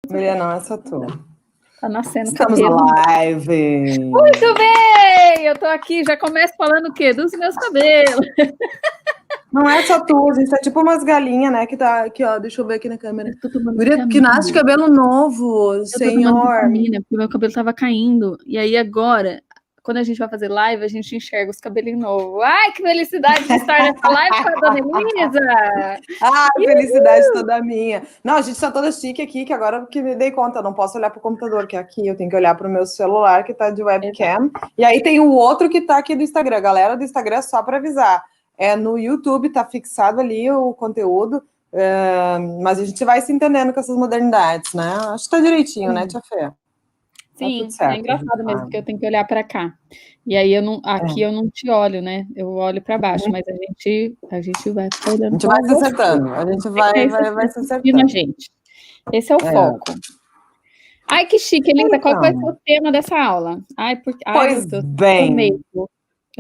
Miriam, não é só tu. Tá nascendo Estamos cabelo. na live. Muito bem! Eu tô aqui, já começo falando o quê? Dos meus cabelos. Não é só tu, a gente tá tipo umas galinhas, né? Que tá aqui, ó. Deixa eu ver aqui na câmera. Eu tô tomando Guria, que vitamina. nasce de cabelo novo, Eu tô tomando senhor. vitamina, porque meu cabelo tava caindo. E aí agora, quando a gente vai fazer live, a gente enxerga os cabelinhos novos. Ai, que felicidade de estar nessa live com a dona Elisa! Ah, felicidade toda minha. Não, a gente tá toda chique aqui, que agora que me dei conta, eu não posso olhar pro computador, que é aqui, eu tenho que olhar pro meu celular, que tá de webcam. E aí tem o outro que tá aqui do Instagram. Galera do Instagram, só para avisar. É no YouTube, tá fixado ali o conteúdo, mas a gente vai se entendendo com essas modernidades, né? Acho que tá direitinho, né, Tia Fê? Sim, certo, é engraçado mesmo, porque eu tenho que olhar para cá. E aí eu não, aqui eu não te olho, né? Eu olho para baixo, mas a gente vai ficar olhando. A gente vai se acertando, a gente vai se acertando. Gente. Esse é o foco. Ai, que chique, Elisa. Então, qual vai ser o tema dessa aula? Pois bem,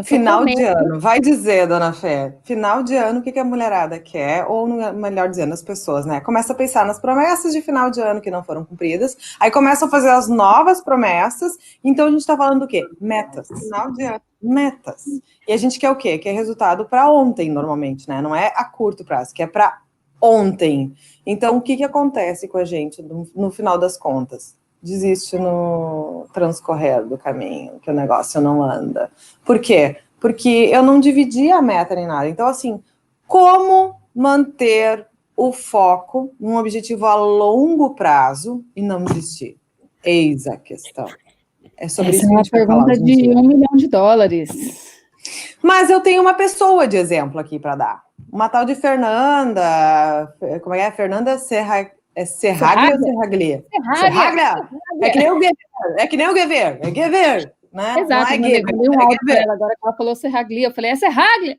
final de ano. Vai dizer, dona Fé, final de ano, o que a mulherada quer? Ou, melhor dizendo, as pessoas, né? Começa a pensar nas promessas de final de ano que não foram cumpridas, aí começam a fazer as novas promessas, então a gente tá falando do quê? Metas. Final de ano. Metas. E a gente quer o quê? Quer resultado para ontem, normalmente, né? Não é a curto prazo, que é para ontem. Então, o que acontece com a gente no final das contas? Desiste no transcorrer do caminho, que o negócio não anda. Por quê? Porque eu não dividi a meta nem nada. Então, assim, como manter o foco num objetivo a longo prazo e não desistir? Eis a questão. É sobre isso que a gente vai falar hoje em dia. Essa é uma pergunta de $1 milhão. Mas eu tenho uma pessoa de exemplo aqui para dar. Uma tal de Fernanda, como é? Fernanda Serraglia ou Serraglia? Serraglia. É que nem o Gever. É Gever, né? Exato, não é Gever. Eu mandei um áudio para ela agora que ela falou Serraglia. Eu falei, é Serraglia?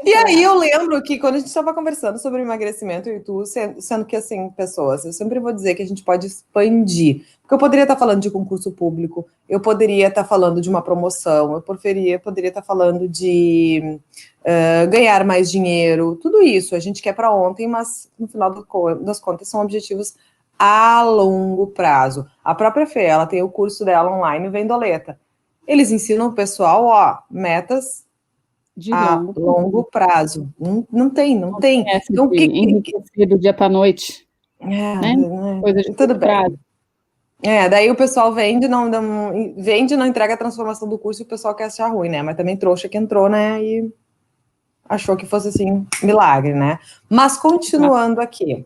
E aí eu lembro que quando a gente estava conversando sobre emagrecimento, e tu, sendo que assim, pessoas, eu sempre vou dizer que a gente pode expandir. Porque eu poderia estar falando de concurso público, eu poderia estar falando de uma promoção, eu poderia estar falando de ganhar mais dinheiro, tudo isso a gente quer para ontem, mas no final das contas são objetivos a longo prazo. A própria Fê, ela tem o curso dela online, Vendoleta. Eles ensinam o pessoal, ó, metas de longo prazo. Não tem. Então, o que enriquecer do dia para a noite? Né? Coisa de tudo bem. prazo. Daí o pessoal vende, não entrega a transformação do curso e o pessoal quer achar ruim, né? Mas também trouxa que entrou, né? E achou que fosse assim, milagre, né? Mas continuando aqui,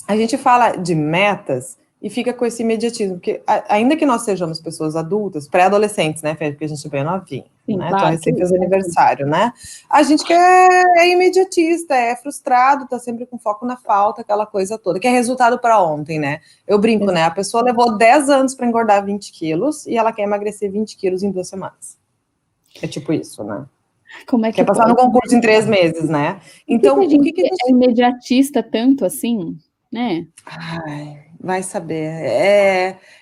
a gente fala de metas e fica com esse imediatismo, porque ainda que nós sejamos pessoas adultas, pré-adolescentes, né, Fê? Porque a gente é bem novinho, sim, né? Claro, tu recém fez aniversário, né? A gente é imediatista, é frustrado, tá sempre com foco na falta, aquela coisa toda, que é resultado para ontem, né? Eu brinco, né? A pessoa levou 10 anos para engordar 20 quilos e ela quer emagrecer 20 quilos em 2 semanas. É tipo isso, né? Como é que quer passar no concurso em 3 meses, né? Então, o que a gente é imediatista tanto assim, né? Ai, vai saber.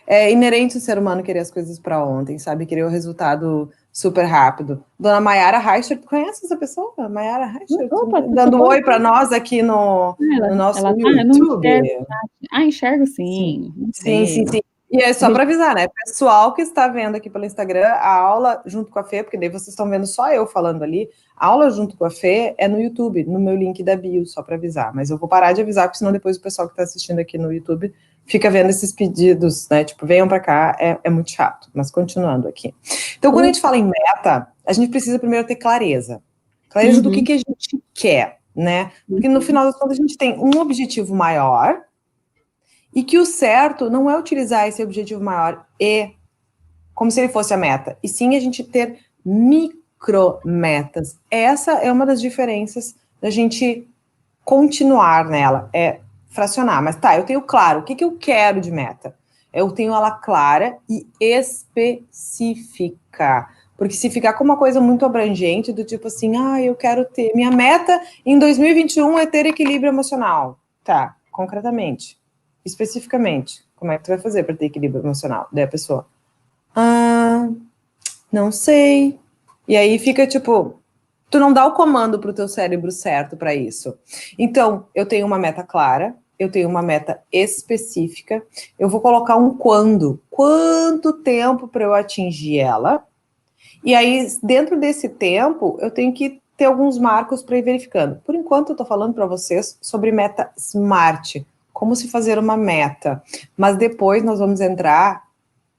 É inerente ao ser humano querer as coisas para ontem, sabe? Querer o resultado super rápido. Dona Mayara Reichert, conhece essa pessoa? Mayara Reichert? Dando oi para nós aqui no nosso YouTube. Enxergo sim. Sim. E é só para avisar, né? Pessoal que está vendo aqui pelo Instagram, a aula junto com a Fê, porque daí vocês estão vendo só eu falando ali, a aula junto com a Fê é no YouTube, no meu link da bio, só para avisar. Mas eu vou parar de avisar, porque senão depois o pessoal que está assistindo aqui no YouTube fica vendo esses pedidos, né? Tipo, venham para cá, é muito chato. Mas continuando aqui. Então, quando a gente fala em meta, a gente precisa primeiro ter clareza. Clareza do que a gente quer, né? Porque no final das contas a gente tem um objetivo maior, e que o certo não é utilizar esse objetivo maior como se ele fosse a meta, e sim a gente ter micrometas. Essa é uma das diferenças da gente continuar nela, é fracionar. Mas tá, eu tenho claro, o que eu quero de meta? Eu tenho ela clara e específica. Porque se ficar com uma coisa muito abrangente, do tipo assim, eu quero ter... Minha meta em 2021 é ter equilíbrio emocional. Tá, concretamente. Especificamente, como é que tu vai fazer para ter equilíbrio emocional? Daí a pessoa, não sei. E aí fica tipo, Tu não dá o comando para o teu cérebro certo para isso. Então, eu tenho uma meta clara, eu tenho uma meta específica, eu vou colocar um quanto tempo para eu atingir ela, e aí, dentro desse tempo, eu tenho que ter alguns marcos para ir verificando. Por enquanto, eu estou falando para vocês sobre meta SMART, como se fazer uma meta, mas depois nós vamos entrar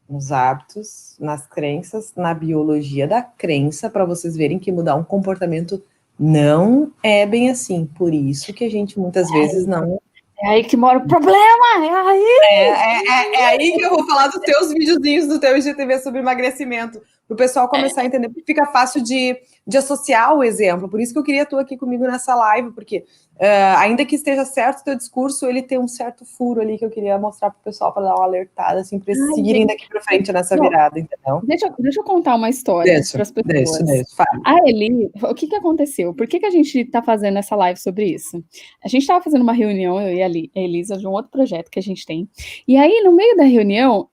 nos hábitos, nas crenças, na biologia da crença, para vocês verem que mudar um comportamento não é bem assim. Por isso que a gente muitas vezes não... É aí que mora o problema, é aí! É aí que eu vou falar dos teus videozinhos do teu IGTV sobre emagrecimento, para o pessoal começar a entender, porque fica fácil de associar o exemplo. Por isso que eu queria tu aqui comigo nessa live, porque ainda que esteja certo o teu discurso, ele tem um certo furo ali que eu queria mostrar para o pessoal, para dar uma alertada, assim, para eles seguirem daqui para frente nessa virada, entendeu? Deixa eu contar uma história para as pessoas. A Eli, o que aconteceu? Por que a gente está fazendo essa live sobre isso? A gente estava fazendo uma reunião, eu e a Elisa, de um outro projeto que a gente tem. E aí, no meio da reunião,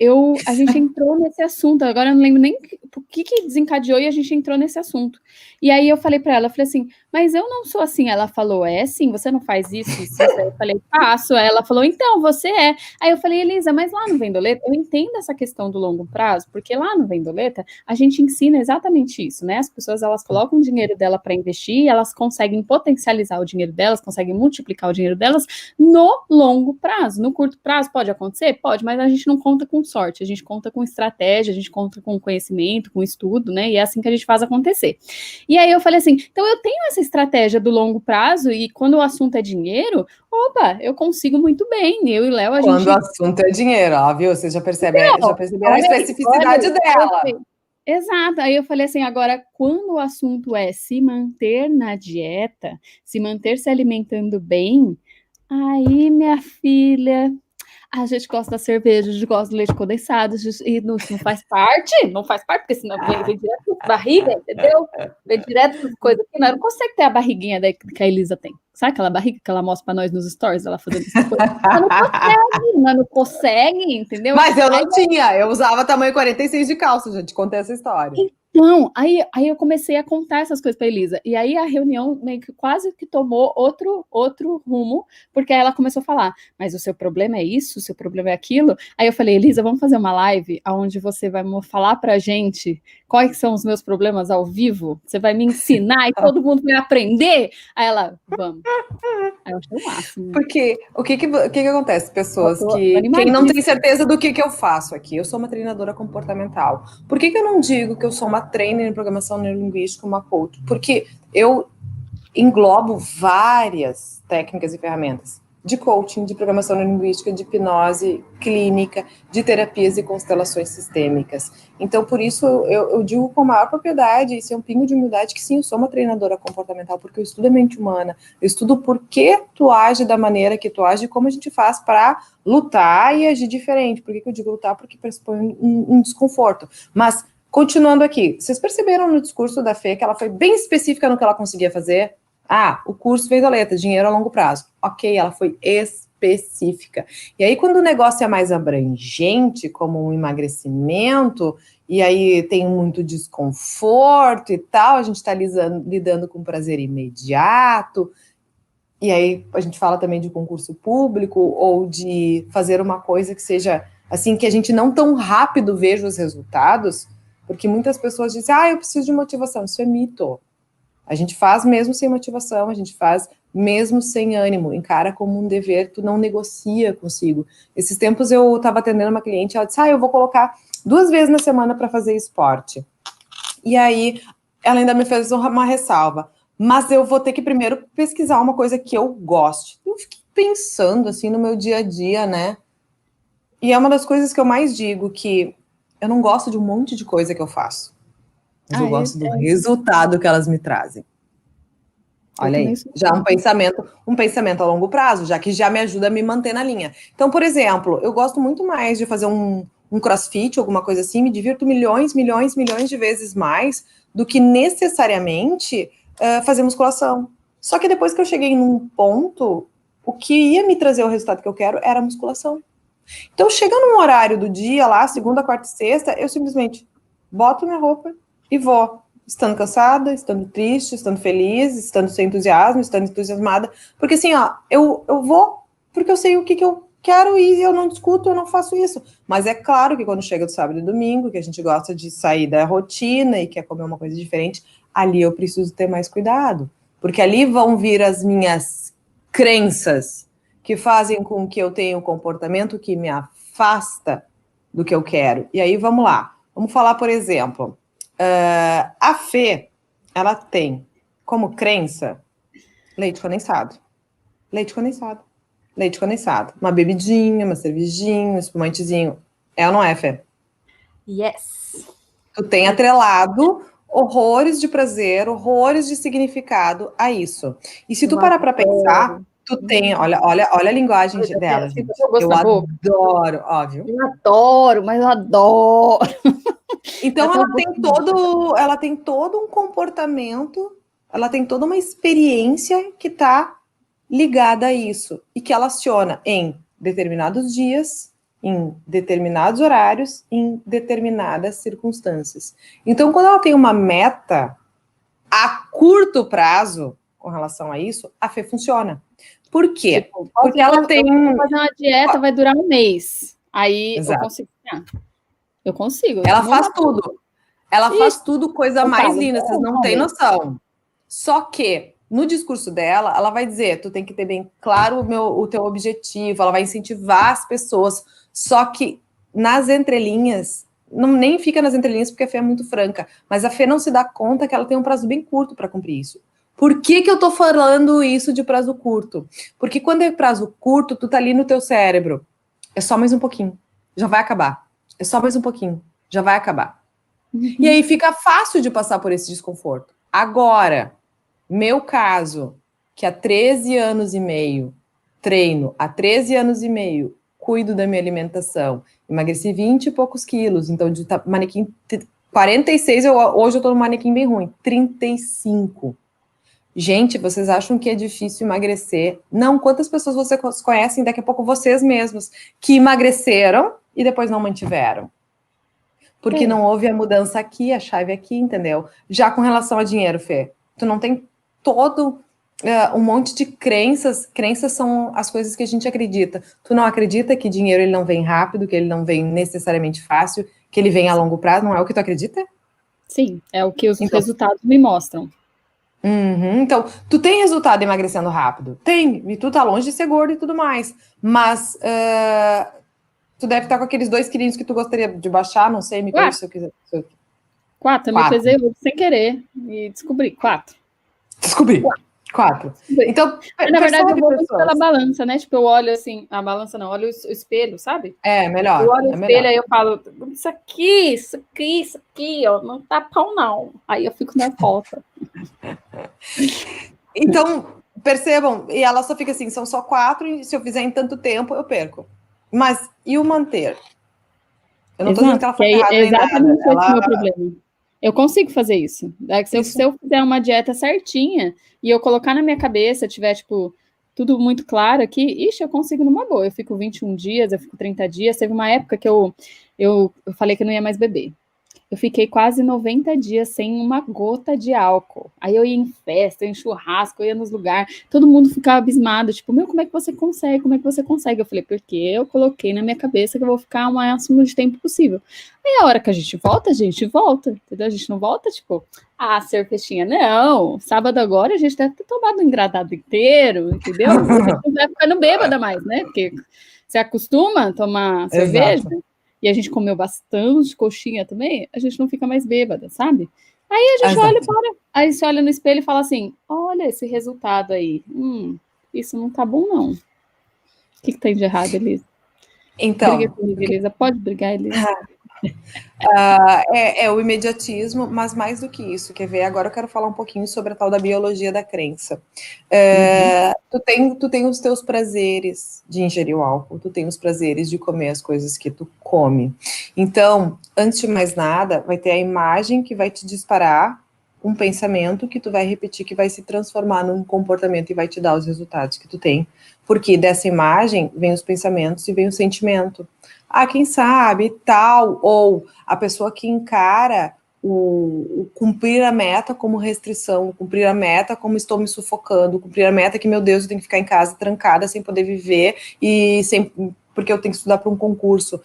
a gente entrou nesse assunto. Agora eu não lembro nem o que desencadeou e a gente entrou nesse assunto. E aí eu falei para ela, eu falei assim, mas eu não sou assim. Ela falou, sim, você não faz isso, isso. Aí eu falei, faço. Aí ela falou, então, você é. Aí eu falei, Elisa, mas lá no Vendoleta, eu entendo essa questão do longo prazo, porque lá no Vendoleta, a gente ensina exatamente isso, né? As pessoas, elas colocam o dinheiro dela para investir, elas conseguem potencializar o dinheiro delas, conseguem multiplicar o dinheiro delas no longo prazo. No curto prazo pode acontecer? Pode, mas a gente não conta com sorte, a gente conta com estratégia, a gente conta com conhecimento, com estudo, né? E é assim que a gente faz acontecer. E aí eu falei assim, então eu tenho essa estratégia do longo prazo e quando o assunto é dinheiro, opa, eu consigo muito bem. Eu e Léo, Quando o assunto é dinheiro, ó, viu? Você já perceberam a especificidade dela. Exato. Aí eu falei assim, agora, quando o assunto é se manter na dieta, se manter se alimentando bem, aí, minha filha, a gente gosta da cerveja, a gente gosta do leite condensado, e não faz parte, porque senão vem direto da barriga, entendeu? Vem direto das coisas aqui, não consegue ter a barriguinha que a Elisa tem. Sabe aquela barriga que ela mostra pra nós nos stories, ela fazendo essas coisas? Ela não consegue, entendeu? Mas eu não tinha, eu usava tamanho 46 de calça, já te contei essa história. Então, aí eu comecei a contar essas coisas para Elisa, e aí a reunião meio que quase que tomou outro rumo, porque aí ela começou a falar, mas o seu problema é isso, o seu problema é aquilo. Aí eu falei, Elisa, vamos fazer uma live onde você vai falar pra gente quais são os meus problemas ao vivo? Você vai me ensinar e todo mundo vai aprender? Aí ela, vamos. Aí eu achei o máximo. Porque o que acontece, pessoas quem não tem certeza do que eu faço aqui, eu sou uma treinadora comportamental. Por que eu não digo que eu sou uma trainer em programação neurolinguística, uma coach? Porque eu englobo várias técnicas e ferramentas de coaching, de programação neurolinguística, de hipnose clínica, de terapias e constelações sistêmicas. Então, por isso, eu digo com a maior propriedade, e sem um pingo de humildade, que sim, eu sou uma treinadora comportamental, porque eu estudo a mente humana, eu estudo por que tu age da maneira que tu age e como a gente faz para lutar e agir diferente. Por que eu digo lutar? Porque pressupõe um desconforto. Mas, continuando aqui, vocês perceberam no discurso da Fê que ela foi bem específica no que ela conseguia fazer? O curso Vendoleta, dinheiro a longo prazo. Ok, ela foi específica. E aí, quando o negócio é mais abrangente, como um emagrecimento, e aí tem muito desconforto e tal, a gente está lidando com prazer imediato, e aí a gente fala também de concurso público, ou de fazer uma coisa que seja, assim, que a gente não tão rápido veja os resultados, porque muitas pessoas dizem, eu preciso de motivação. Isso é mito. A gente faz mesmo sem motivação, a gente faz mesmo sem ânimo, encara como um dever, tu não negocia consigo. Esses tempos eu estava atendendo uma cliente, ela disse, eu vou colocar 2 vezes na semana para fazer esporte. E aí, ela ainda me fez uma ressalva, mas eu vou ter que primeiro pesquisar uma coisa que eu goste. Eu fiquei pensando, assim, no meu dia a dia, né? E é uma das coisas que eu mais digo, que eu não gosto de um monte de coisa que eu faço. Mas eu gosto do resultado que elas me trazem. Olha aí, já um pensamento a longo prazo, já que já me ajuda a me manter na linha. Então, por exemplo, eu gosto muito mais de fazer um crossfit, alguma coisa assim, me divirto milhões de vezes mais do que necessariamente fazer musculação. Só que depois que eu cheguei num ponto, o que ia me trazer o resultado que eu quero era a musculação. Então, chega num horário do dia lá, segunda, quarta e sexta, eu simplesmente boto minha roupa e vou. estando cansada, estando triste, estando feliz, estando sem entusiasmo, estando entusiasmada, porque assim, ó, eu vou porque eu sei o que eu quero e eu não discuto, eu não faço isso. Mas é claro que quando chega do sábado e domingo, que a gente gosta de sair da rotina e quer comer uma coisa diferente, ali eu preciso ter mais cuidado, porque ali vão vir as minhas crenças que fazem com que eu tenha um comportamento que me afasta do que eu quero. E aí, vamos lá. Vamos falar, por exemplo, a Fê, ela tem como crença leite condensado. Leite condensado. Leite condensado. Uma bebidinha, uma cervejinha, um espumantezinho. É ou não é, Fê? Yes. Tu tem atrelado horrores de prazer, horrores de significado a isso. E se tu parar para pensar, tu tem, olha a linguagem dela, gente. Eu adoro, óbvio. Eu adoro, mas eu adoro. Então ela tem todo um comportamento, ela tem toda uma experiência que está ligada a isso e que ela aciona em determinados dias, em determinados horários, em determinadas circunstâncias. Então, quando ela tem uma meta a curto prazo com relação a isso, a Fê funciona. Por quê? Tipo, porque ela tem... Vou fazer uma dieta, vai durar um mês. Aí eu consigo... Eu consigo. Ela faz tudo. Ela faz tudo, coisa mais linda, vocês não têm noção. Só que, no discurso dela, ela vai dizer, tu tem que ter bem claro o teu objetivo, ela vai incentivar as pessoas, só que nas entrelinhas, nem fica nas entrelinhas porque a Fê é muito franca, mas a Fê não se dá conta que ela tem um prazo bem curto para cumprir isso. Por que eu tô falando isso de prazo curto? Porque quando é prazo curto, tu tá ali no teu cérebro, é só mais um pouquinho, já vai acabar. É só mais um pouquinho, já vai acabar. E aí fica fácil de passar por esse desconforto. Agora, meu caso, que há 13 anos e meio treino, há 13 anos e meio cuido da minha alimentação, emagreci 20 e poucos quilos, então de manequim 46, hoje eu tô no manequim bem ruim, 35. Gente, vocês acham que é difícil emagrecer? Não, quantas pessoas vocês conhecem, daqui a pouco vocês mesmos, que emagreceram e depois não mantiveram? Porque não houve a mudança aqui, a chave aqui, entendeu? Já com relação a dinheiro, Fê, tu não tem todo um monte de crenças. Crenças são as coisas que a gente acredita. Tu não acredita que dinheiro ele não vem rápido, que ele não vem necessariamente fácil, que ele vem a longo prazo, não é o que tu acredita? Sim, é o que os resultados me mostram. Então, tu tem resultado emagrecendo rápido? Tem, e tu tá longe de ser gordo e tudo mais, mas tu deve estar com aqueles 2 quilinhos que tu gostaria de baixar, não sei, me corrija se eu quiser. 4, eu me pesei sem querer e descobri 4. Descobri. 4. Então, na verdade, eu vou muito pela balança, né? Tipo, eu olho assim, a balança não, olho o espelho, sabe? É, melhor. Eu olho o espelho, aí eu falo, isso aqui, ó, não tá pão, não. Aí eu fico nervosa. Então, percebam, e ela só fica assim, são só 4, e se eu fizer em tanto tempo, eu perco. Mas, e o manter? Eu não tô dizendo que ela faz errado nem nada. Exatamente esse é o meu problema. Eu consigo fazer isso. Se eu fizer uma dieta certinha e eu colocar na minha cabeça, tiver, tipo, tudo muito claro aqui, ixi, eu consigo numa boa. Eu fico 21 dias, eu fico 30 dias. Teve uma época que eu falei que eu não ia mais beber. Eu fiquei quase 90 dias sem uma gota de álcool. Aí eu ia em festa, eu ia em churrasco, eu ia nos lugares, todo mundo ficava abismado, tipo, meu, como é que você consegue? Como é que você consegue? Eu falei, porque eu coloquei na minha cabeça que eu vou ficar o máximo de tempo possível. Aí a hora que a gente volta, entendeu? A gente não volta, tipo, ser festinha. Não, sábado agora a gente deve ter tomado um engradado inteiro, entendeu? A gente não vai ficando bêbada mais, né? Porque você acostuma a tomar cerveja, e a gente comeu bastante coxinha também, a gente não fica mais bêbada, sabe? Aí a gente olha aí você olha no espelho e fala assim, olha esse resultado aí, isso não tá bom não. O que tem de errado, Elisa? Então... Briga comigo, Elisa. Pode brigar, Elisa? É o imediatismo, mas mais do que isso, quer ver? Agora eu quero falar um pouquinho sobre a tal da biologia da crença. Tu tem os teus prazeres de ingerir o álcool, tu tem os prazeres de comer as coisas que tu come. Então, antes de mais nada, vai ter a imagem que vai te disparar um pensamento que tu vai repetir, que vai se transformar num comportamento e vai te dar os resultados que tu tem. Porque dessa imagem vem os pensamentos e vem o sentimento. Quem sabe, tal, ou a pessoa que encara o cumprir a meta como restrição, cumprir a meta como estou me sufocando, cumprir a meta que, meu Deus, eu tenho que ficar em casa trancada sem poder viver, porque eu tenho que estudar para um concurso.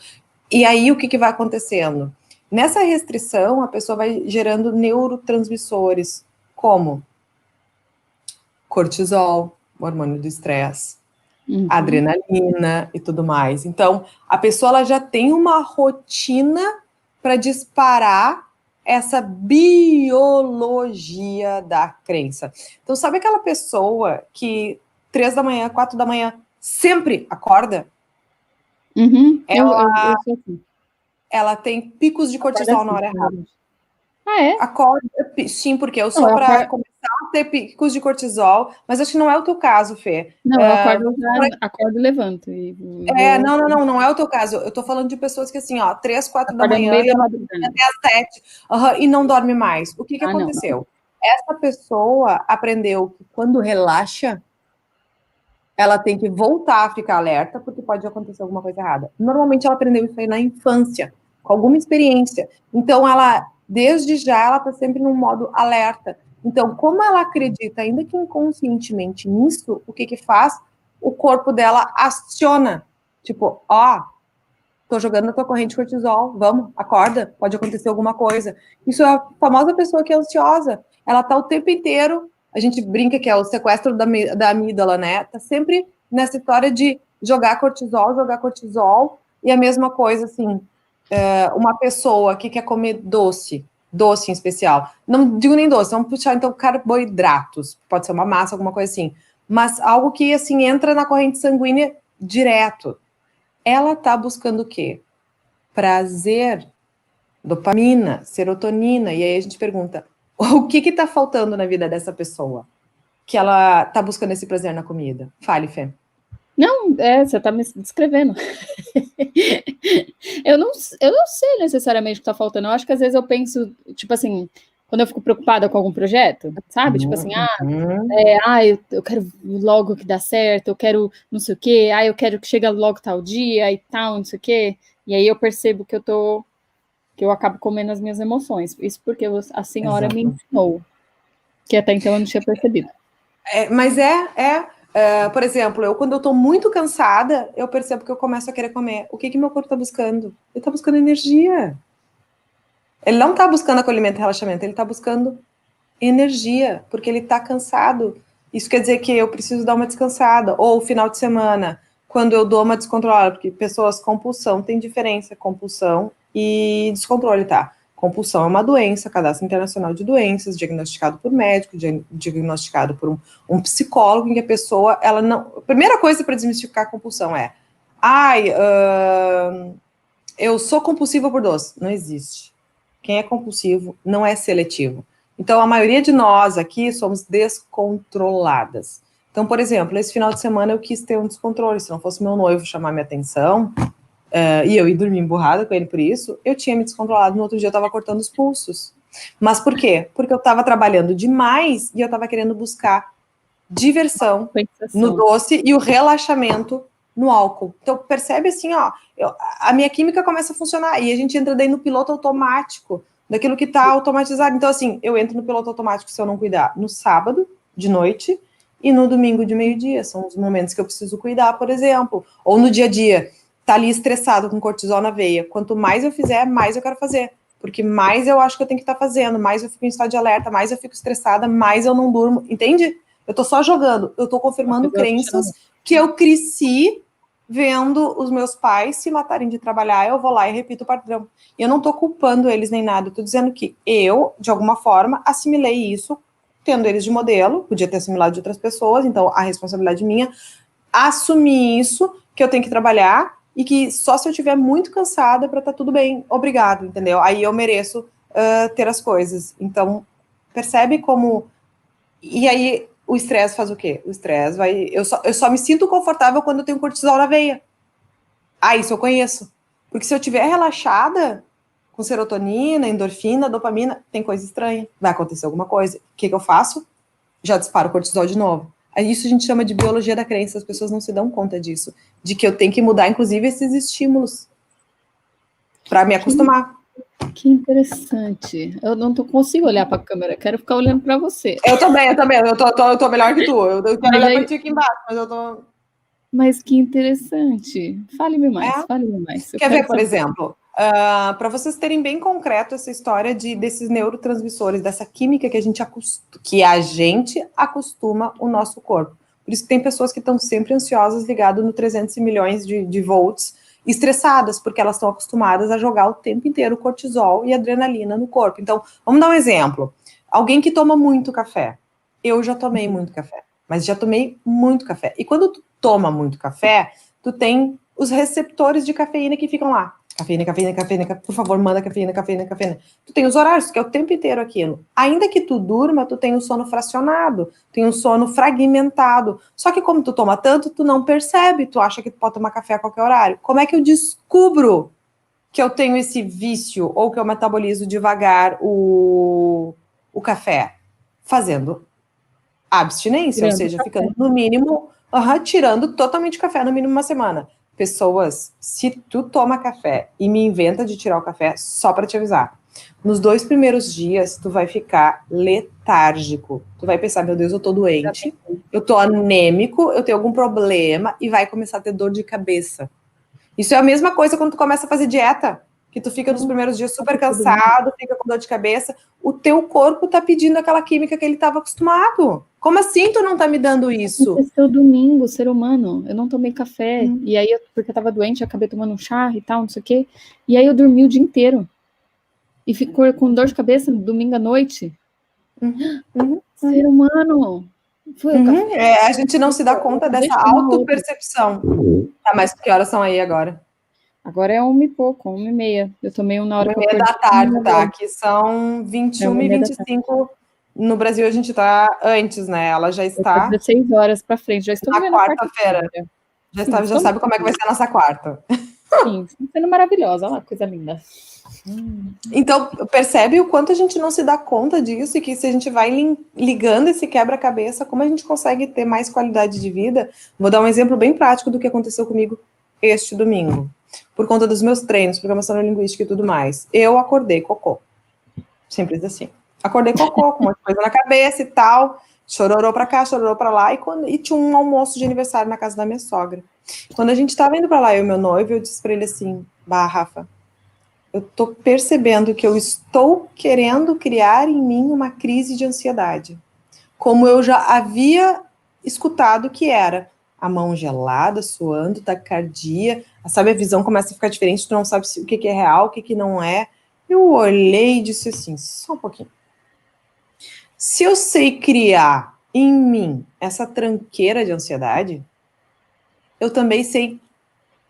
E aí, o que vai acontecendo? Nessa restrição, a pessoa vai gerando neurotransmissores, como cortisol, hormônio do estresse, adrenalina e tudo mais. Então, a pessoa ela já tem uma rotina para disparar essa biologia da crença. Então, sabe aquela pessoa que 3 da manhã, 4 da manhã, sempre acorda? Ela tem picos de cortisol na hora errada. Ah, é? Acorda, sim, porque eu sou para começar a ter picos de cortisol, mas acho que não é o teu caso, Fê. Não, eu acordo e levanto. Não é o teu caso. Eu tô falando de pessoas que, assim, 3, 4 da manhã e até às 7, e não dorme mais. O que aconteceu? Não. Essa pessoa aprendeu que quando relaxa, ela tem que voltar a ficar alerta, porque pode acontecer alguma coisa errada. Normalmente ela aprendeu isso aí na infância, com alguma experiência. Então, desde já, ela está sempre num modo alerta. Então, como ela acredita, ainda que inconscientemente nisso, o que faz? O corpo dela aciona. Tipo, tô jogando na tua corrente de cortisol, vamos, acorda, pode acontecer alguma coisa. Isso é a famosa pessoa que é ansiosa. Ela tá o tempo inteiro, a gente brinca que é o sequestro da amígdala, né? Tá sempre nessa história de jogar cortisol, e a mesma coisa, assim, uma pessoa que quer comer doce em especial, não digo nem doce, vamos puxar então carboidratos, pode ser uma massa, alguma coisa assim, mas algo que, assim, entra na corrente sanguínea direto. Ela tá buscando o quê? Prazer, dopamina, serotonina, e aí a gente pergunta, o que tá faltando na vida dessa pessoa? Que ela tá buscando esse prazer na comida? Fale, Fê. Não, você tá me descrevendo. eu não sei necessariamente o que tá faltando. Eu acho que às vezes eu penso, tipo assim, quando eu fico preocupada com algum projeto, sabe? Tipo assim, eu quero logo que dá certo, eu quero não sei o quê, eu quero que chegue logo tal dia e tal, não sei o quê. E aí eu percebo que eu acabo comendo as minhas emoções. Isso porque a senhora me ensinou, que até então eu não tinha percebido. Mas por exemplo, quando eu tô muito cansada, eu percebo que eu começo a querer comer. O que meu corpo tá buscando? Ele tá buscando energia. Ele não tá buscando acolhimento e relaxamento, ele tá buscando energia, porque ele tá cansado. Isso quer dizer que eu preciso dar uma descansada. Ou final de semana, quando eu dou uma descontrolada, porque pessoas, compulsão, tem diferença, compulsão e descontrole, tá? Compulsão é uma doença, Cadastro Internacional de Doenças, diagnosticado por médico, diagnosticado por um psicólogo, em que a pessoa, ela não... A primeira coisa para desmistificar a compulsão é eu sou compulsiva por doce. Não existe. Quem é compulsivo não é seletivo. Então, a maioria de nós aqui somos descontroladas. Então, por exemplo, esse final de semana eu quis ter um descontrole. Se não fosse meu noivo chamar minha atenção, e eu ir dormir emburrada com ele por isso, eu tinha me descontrolado. No outro dia eu estava cortando os pulsos. Mas por quê? Porque eu estava trabalhando demais e eu estava querendo buscar diversão no doce e o relaxamento no álcool. Então, percebe assim, a minha química começa a funcionar e a gente entra daí no piloto automático daquilo que está automatizado. Então, assim, eu entro no piloto automático se eu não cuidar no sábado, de noite, e no domingo de meio-dia. São os momentos que eu preciso cuidar, por exemplo. Ou no dia a dia, tá ali estressado com cortisol na veia. Quanto mais eu fizer, mais eu quero fazer. Porque mais eu acho que eu tenho que estar fazendo, mais eu fico em estado de alerta, mais eu fico estressada, mais eu não durmo. Entende? Eu tô só jogando. Eu tô confirmando crenças que eu cresci vendo os meus pais se matarem de trabalhar, eu vou lá e repito o padrão. E eu não tô culpando eles nem nada, eu tô dizendo que eu, de alguma forma, assimilei isso, tendo eles de modelo, podia ter assimilado de outras pessoas, então a responsabilidade minha, assumir isso, que eu tenho que trabalhar, e que só se eu estiver muito cansada para tá tudo bem, obrigado, entendeu? Aí eu mereço ter as coisas. Então, percebe como... E aí... O estresse faz o quê? O estresse vai... Eu só me sinto confortável quando eu tenho cortisol na veia. Isso eu conheço. Porque se eu estiver relaxada, com serotonina, endorfina, dopamina, tem coisa estranha. Vai acontecer alguma coisa. O que eu faço? Já disparo o cortisol de novo. Isso a gente chama de biologia da crença. As pessoas não se dão conta disso. De que eu tenho que mudar, inclusive, esses estímulos. Para me acostumar. Que interessante. Eu não consigo olhar para a câmera, quero ficar olhando para você. Eu também. Eu tô melhor que tu. Eu quero olhar para ti aqui embaixo, mas eu tô... Mas que interessante. Fale-me mais, fale-me mais. Quer ver, por exemplo, para vocês terem bem concreto essa história desses neurotransmissores, dessa química que a gente acostuma o nosso corpo. Por isso que tem pessoas que estão sempre ansiosas, ligadas no 300 milhões de volts, estressadas, porque elas estão acostumadas a jogar o tempo inteiro cortisol e adrenalina no corpo. Então, vamos dar um exemplo. Alguém que toma muito café. Eu já tomei muito café, mas já tomei muito café. E quando tu toma muito café, tu tem os receptores de cafeína que ficam lá. Cafeína, por favor, manda cafeína. Tu tem os horários, que é o tempo inteiro aquilo. Ainda que tu durma, tu tem um sono fracionado, tem um sono fragmentado. Só que como tu toma tanto, tu não percebe, tu acha que tu pode tomar café a qualquer horário. Como é que eu descubro que eu tenho esse vício ou que eu metabolizo devagar o café? Fazendo abstinência, ou seja, ficando no mínimo, tirando totalmente o café no mínimo uma semana. Pessoas, se tu toma café e me inventa de tirar o café, só para te avisar, nos 2 primeiros dias, tu vai ficar letárgico. Tu vai pensar, meu Deus, eu tô doente, eu tô anêmico, eu tenho algum problema, e vai começar a ter dor de cabeça. Isso é a mesma coisa quando tu começa a fazer dieta, que tu fica nos primeiros dias super cansado, fica com dor de cabeça, o teu corpo tá pedindo aquela química que ele estava acostumado. Como assim tu não tá me dando isso? Aconteceu domingo, ser humano, eu não tomei café, e aí, porque eu tava doente, eu acabei tomando um chá e tal, não sei o quê, e aí eu dormi o dia inteiro, e ficou com dor de cabeça domingo à noite. Ser humano! Foi o café. A gente não se dá conta dessa autopercepção. Tá, mas que horas são aí agora? Agora é 1 e pouco, 1h30. Eu tomei na hora que eu acordei. 1h30 da tarde, tá? Aqui são 21h25. No Brasil a gente tá antes, né? Ela já está 16 horas para frente, já estou na quarta-feira. Já sabe como é que vai ser a nossa quarta. Sim, está sendo maravilhosa, olha lá, coisa linda. Então, percebe o quanto a gente não se dá conta disso, e que se a gente vai ligando esse quebra-cabeça, como a gente consegue ter mais qualidade de vida. Vou dar um exemplo bem prático do que aconteceu comigo este domingo. Por conta dos meus treinos, programação neurolinguística e tudo mais. Eu acordei cocô. Simples assim. Acordei cocô, com uma coisa na cabeça e tal, chororô pra cá, chororô pra lá, e tinha um almoço de aniversário na casa da minha sogra. Quando a gente tava indo pra lá, eu e meu noivo, eu disse pra ele assim, Rafa, eu tô percebendo que eu estou querendo criar em mim uma crise de ansiedade. Como eu já havia escutado que era a mão gelada, suando, taquicardia, sabe, a visão começa a ficar diferente, tu não sabe o que é real, o que não é. Eu olhei e disse assim, só um pouquinho. Se eu sei criar em mim essa tranqueira de ansiedade, eu também sei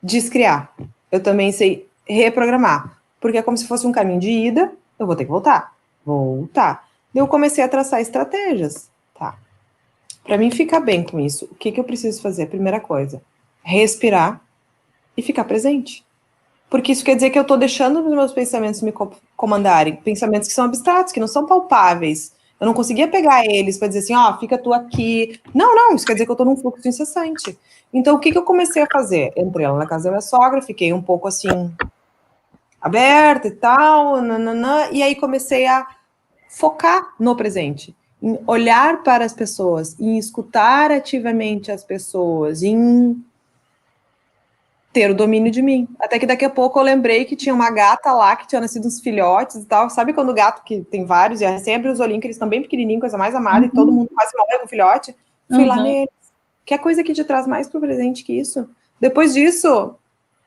descriar, eu também sei reprogramar, porque é como se fosse um caminho de ida, eu vou ter que voltar. Eu comecei a traçar estratégias, tá? Para mim ficar bem com isso, o que eu preciso fazer? Primeira coisa, respirar e ficar presente. Porque isso quer dizer que eu estou deixando os meus pensamentos me comandarem, pensamentos que são abstratos, que não são palpáveis. Eu não conseguia pegar eles para dizer assim, fica tu aqui. Não, isso quer dizer que eu estou num fluxo incessante. Então, o que eu comecei a fazer? Entrei lá na casa da minha sogra, fiquei um pouco assim, aberta e tal, e aí comecei a focar no presente, em olhar para as pessoas, em escutar ativamente as pessoas, em ter o domínio de mim. Até que daqui a pouco eu lembrei que tinha uma gata lá, que tinha nascido uns filhotes e tal. Sabe quando o gato, que tem vários, e sempre os olhinhos, que eles estão bem pequenininhos, coisa mais amada, e todo mundo quase morre com o filhote? Fui lá neles. Que é coisa que te traz mais pro presente que isso? Depois disso,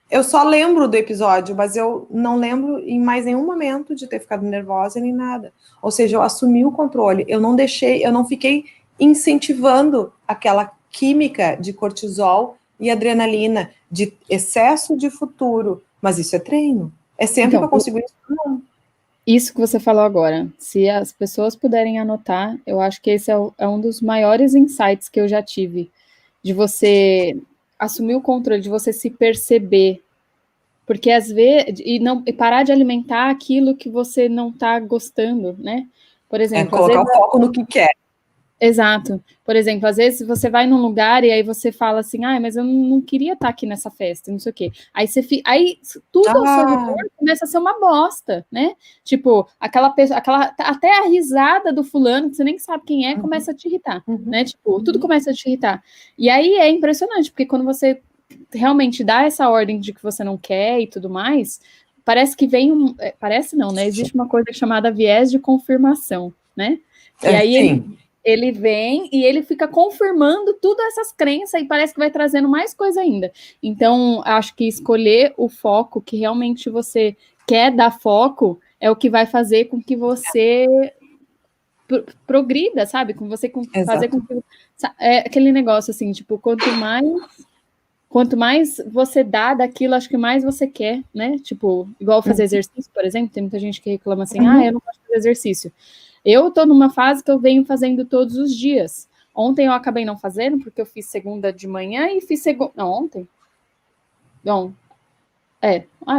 eu só lembro do episódio, mas eu não lembro em mais nenhum momento de ter ficado nervosa nem nada. Ou seja, eu assumi o controle. Eu não fiquei incentivando aquela química de cortisol e adrenalina, de excesso de futuro. Mas isso é treino. É sempre que eu consigo isso, não. Isso que você falou agora, se as pessoas puderem anotar, eu acho que esse é um dos maiores insights que eu já tive, de você assumir o controle, de você se perceber, porque às vezes, e parar de alimentar aquilo que você não está gostando, né? Por exemplo, colocar o foco no que quer. Exato. Por exemplo, às vezes você vai num lugar e aí você fala assim, mas eu não queria estar aqui nessa festa, não sei o quê. Aí tudo ao seu redor começa a ser uma bosta, né? Tipo, aquela pessoa, até a risada do fulano, que você nem sabe quem é, começa a te irritar, né? Tipo, tudo começa a te irritar. E aí é impressionante, porque quando você realmente dá essa ordem de que você não quer e tudo mais, parece que vem parece não, né? Existe uma coisa chamada viés de confirmação, né? E aí ele vem e ele fica confirmando todas essas crenças e parece que vai trazendo mais coisa ainda. Então, acho que escolher o foco que realmente você quer dar foco é o que vai fazer com que você progrida, sabe? Com você fazer com que... É aquele negócio assim, tipo, quanto mais você dá daquilo, acho que mais você quer, né? Tipo, igual fazer exercício, por exemplo, tem muita gente que reclama assim, eu não gosto de fazer exercício. Eu tô numa fase que eu venho fazendo todos os dias. Ontem eu acabei não fazendo, porque eu fiz segunda de manhã e fiz segunda... Não, ontem? Não.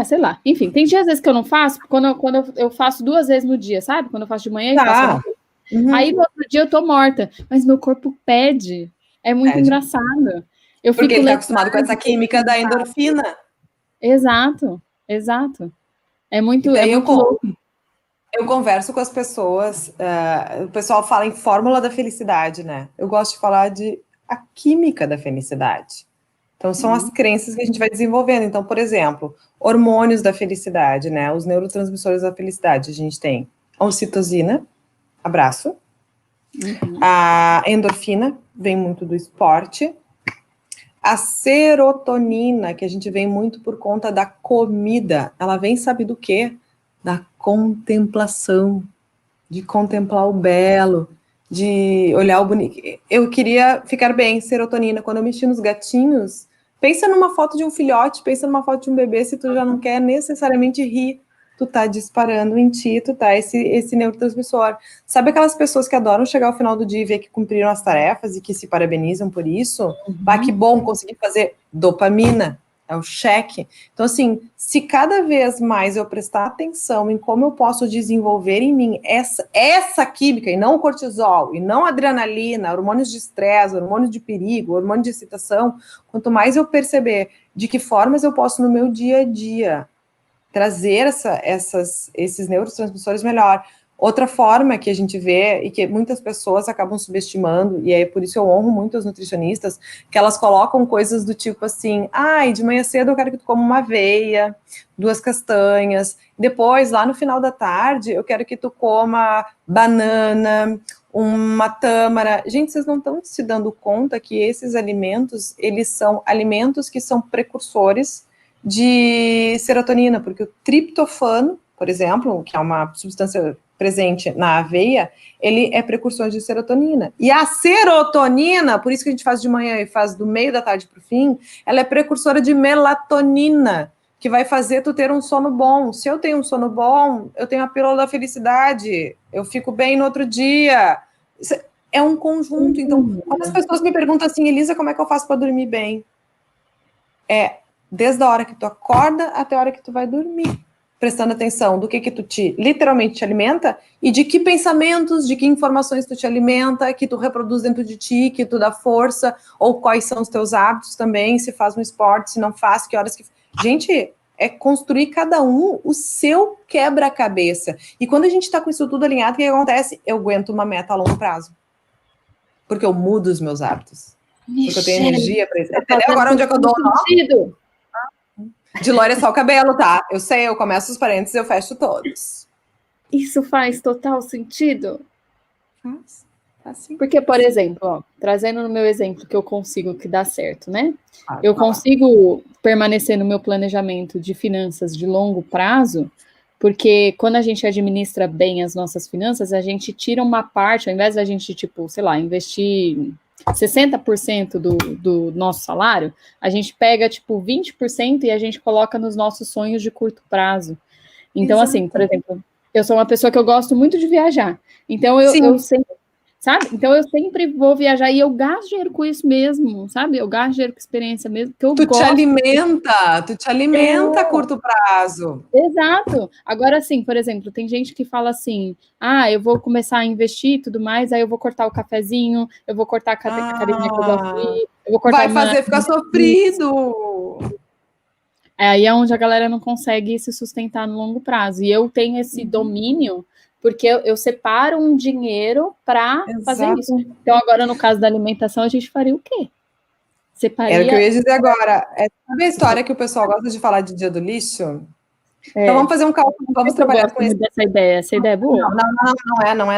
Sei lá. Enfim, tem dias às vezes que eu não faço, quando eu faço 2 vezes no dia, sabe? Quando eu faço de manhã e faço... Aí no outro dia eu tô morta, mas meu corpo pede. É muito engraçado. Porque ele tá acostumado com essa química da endorfina. Exato. É muito louco. Eu converso com as pessoas, o pessoal fala em fórmula da felicidade, né? Eu gosto de falar de a química da felicidade. Então, são as crenças que a gente vai desenvolvendo. Então, por exemplo, hormônios da felicidade, né? Os neurotransmissores da felicidade. A gente tem a ocitocina, abraço. A endorfina, vem muito do esporte. A serotonina, que a gente vem muito por conta da comida, ela vem, sabe do quê? Da contemplação, de contemplar o belo, de olhar o bonito. Eu queria ficar bem, serotonina. Quando eu mexi nos gatinhos, pensa numa foto de um filhote, pensa numa foto de um bebê, se tu já não quer necessariamente rir, tu tá disparando em ti, tu tá esse neurotransmissor. Sabe aquelas pessoas que adoram chegar ao final do dia e ver que cumpriram as tarefas e que se parabenizam por isso? Que bom, consegui fazer dopamina. É o cheque. Então, assim, se cada vez mais eu prestar atenção em como eu posso desenvolver em mim essa química, e não o cortisol, e não a adrenalina, hormônios de estresse, hormônios de perigo, hormônio de excitação, quanto mais eu perceber de que formas eu posso no meu dia a dia trazer esses neurotransmissores melhor. Outra forma que a gente vê e que muitas pessoas acabam subestimando, e é por isso eu honro muito as nutricionistas, que elas colocam coisas do tipo assim, de manhã cedo eu quero que tu coma uma aveia, 2 castanhas, depois, lá no final da tarde, eu quero que tu coma banana, uma tâmara. Gente, vocês não estão se dando conta que esses alimentos, eles são alimentos que são precursores de serotonina, porque o triptofano, por exemplo, que é uma substância presente na aveia, ele é precursor de serotonina. E a serotonina, por isso que a gente faz de manhã e faz do meio da tarde para o fim, ela é precursora de melatonina, que vai fazer tu ter um sono bom. Se eu tenho um sono bom, eu tenho a pílula da felicidade, eu fico bem no outro dia. É um conjunto. Então, quando as pessoas me perguntam assim, Elisa, como é que eu faço para dormir bem? Desde a hora que tu acorda até a hora que tu vai dormir, prestando atenção do que tu literalmente te alimenta e de que pensamentos, de que informações tu te alimenta, que tu reproduz dentro de ti, que tu dá força, ou quais são os teus hábitos também, se faz um esporte, se não faz, que horas que... Gente, é construir cada um o seu quebra-cabeça. E quando a gente tá com isso tudo alinhado, o que acontece? Eu aguento uma meta a longo prazo. Porque eu mudo os meus hábitos. Porque eu tenho energia para isso. Entendeu agora onde é que eu dou o nó? De loira é só o cabelo, tá? Eu sei, eu começo os parênteses e eu fecho todos. Isso faz total sentido? Faz. Assim. Porque, por exemplo, trazendo no meu exemplo que eu consigo que dá certo, né? Eu consigo permanecer no meu planejamento de finanças de longo prazo, porque quando a gente administra bem as nossas finanças, a gente tira uma parte, ao invés da gente, tipo, sei lá, investir 60% do nosso salário, a gente pega, tipo, 20% e a gente coloca nos nossos sonhos de curto prazo. Então, assim, por exemplo, eu sou uma pessoa que eu gosto muito de viajar. Então, eu sempre sabe? Então eu sempre vou viajar e eu gasto dinheiro com isso mesmo, sabe? Eu gasto dinheiro com experiência mesmo, porque eu gosto. Tu te alimenta a curto prazo. Exato. Agora, assim, por exemplo, tem gente que fala assim, eu vou começar a investir e tudo mais, aí eu vou cortar o cafezinho, eu vou cortar a academia que eu gosto de ir, eu vou cortar... Vai fazer ficar sofrido! Aí é onde a galera não consegue se sustentar no longo prazo. E eu tenho esse domínio, porque eu separo um dinheiro para fazer isso. Então, agora, no caso da alimentação, a gente faria o quê? Era o que eu ia dizer agora. Sabe a história que o pessoal gosta de falar de dia do lixo? Então vamos fazer um cálculo, vamos trabalhar com isso. Essa ideia é boa? Não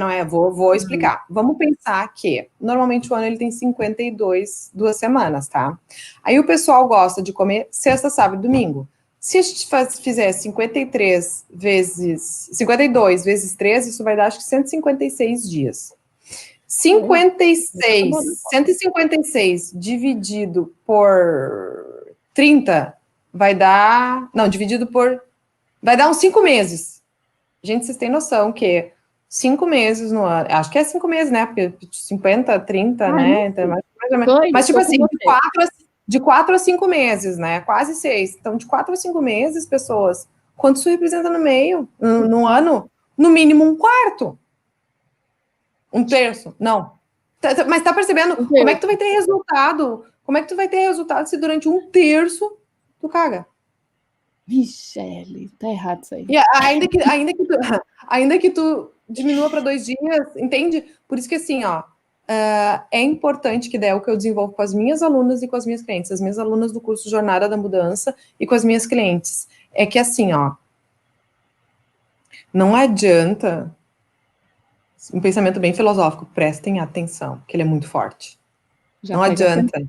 é. Vou explicar. Vamos pensar que normalmente o ano ele tem 52 semanas, tá? Aí o pessoal gosta de comer sexta, sábado e domingo. Se a gente fizer 52 vezes 3, isso vai dar acho que 156 dias. 156 dividido por 30 vai dar... Não, dividido por... Vai dar uns 5 meses. Gente, vocês têm noção que 5 meses no ano... Acho que é 5 meses, né? Porque 50, 30, né? Então, mais ou menos. Mas, tipo assim, de 4 a 5 meses, né? Quase 6. Então, de 4 a 5 meses, pessoas, quanto isso representa no meio? No ano? No mínimo um quarto. Um terço. Não. Mas tá percebendo? Como é que tu vai ter resultado? Como é que tu vai ter resultado se durante um terço tu caga? Michele, tá errado isso aí. E ainda que tu diminua para 2 dias, entende? Por isso que assim, ó, é importante que é o que eu desenvolvo com as minhas alunas e com as minhas clientes, as minhas alunas do curso Jornada da Mudança e com as minhas clientes. É que assim, ó, não adianta, um pensamento bem filosófico, prestem atenção, que ele é muito forte. Já não adianta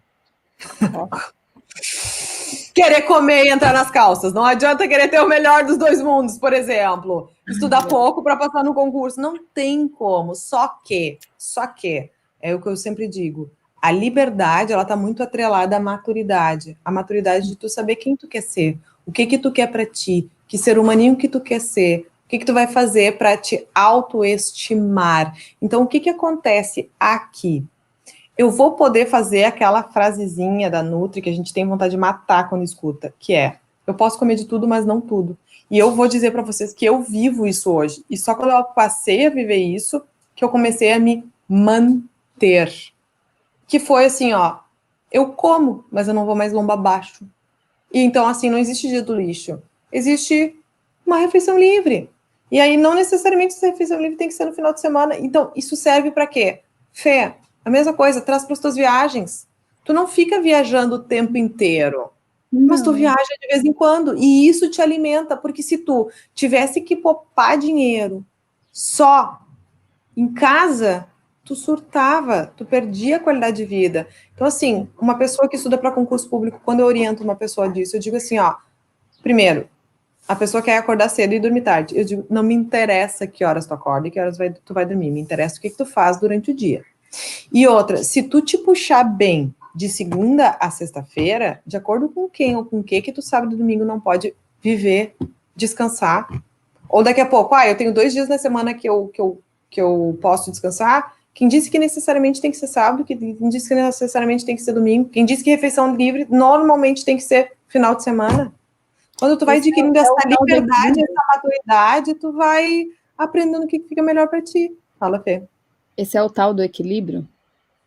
querer comer e entrar nas calças. Não adianta querer ter o melhor dos 2 mundos, por exemplo. Estudar pouco para passar no concurso. Não tem como. Só que, é o que eu sempre digo, a liberdade, ela tá muito atrelada à maturidade. A maturidade de tu saber quem tu quer ser, o que tu quer para ti, que ser humaninho que tu quer ser, o que tu vai fazer para te autoestimar. Então, o que acontece aqui? Eu vou poder fazer aquela frasezinha da Nutri que a gente tem vontade de matar quando escuta, que é, eu posso comer de tudo, mas não tudo. E eu vou dizer para vocês que eu vivo isso hoje. E só quando eu passei a viver isso, que eu comecei a me manter. Que foi assim, ó, eu como, mas eu não vou mais lomba abaixo. E então, assim, não existe dia do lixo. Existe uma refeição livre. E aí, não necessariamente essa refeição livre tem que ser no final de semana. Então, isso serve para quê? Fé, a mesma coisa, traz para as tuas viagens. Tu não fica viajando o tempo inteiro, mas tu viaja de vez em quando, e isso te alimenta, porque se tu tivesse que poupar dinheiro só em casa, tu surtava, tu perdia a qualidade de vida. Então, assim, uma pessoa que estuda para concurso público, quando eu oriento uma pessoa disso, eu digo assim, ó, primeiro, a pessoa quer acordar cedo e dormir tarde. Eu digo, não me interessa que horas tu acorda e que horas tu vai dormir, me interessa o que tu faz durante o dia. E outra, se tu te puxar bem de segunda a sexta-feira, de acordo com quem ou com o que tu sábado e domingo não pode viver, descansar, ou daqui a pouco, eu tenho 2 dias na semana que eu posso descansar, quem disse que necessariamente tem que ser sábado, quem disse que necessariamente tem que ser domingo, quem disse que refeição livre normalmente tem que ser final de semana. Quando tu vai adquirindo essa liberdade, essa maturidade, tu vai aprendendo o que fica melhor para ti. Fala, Fê. Esse é o tal do equilíbrio?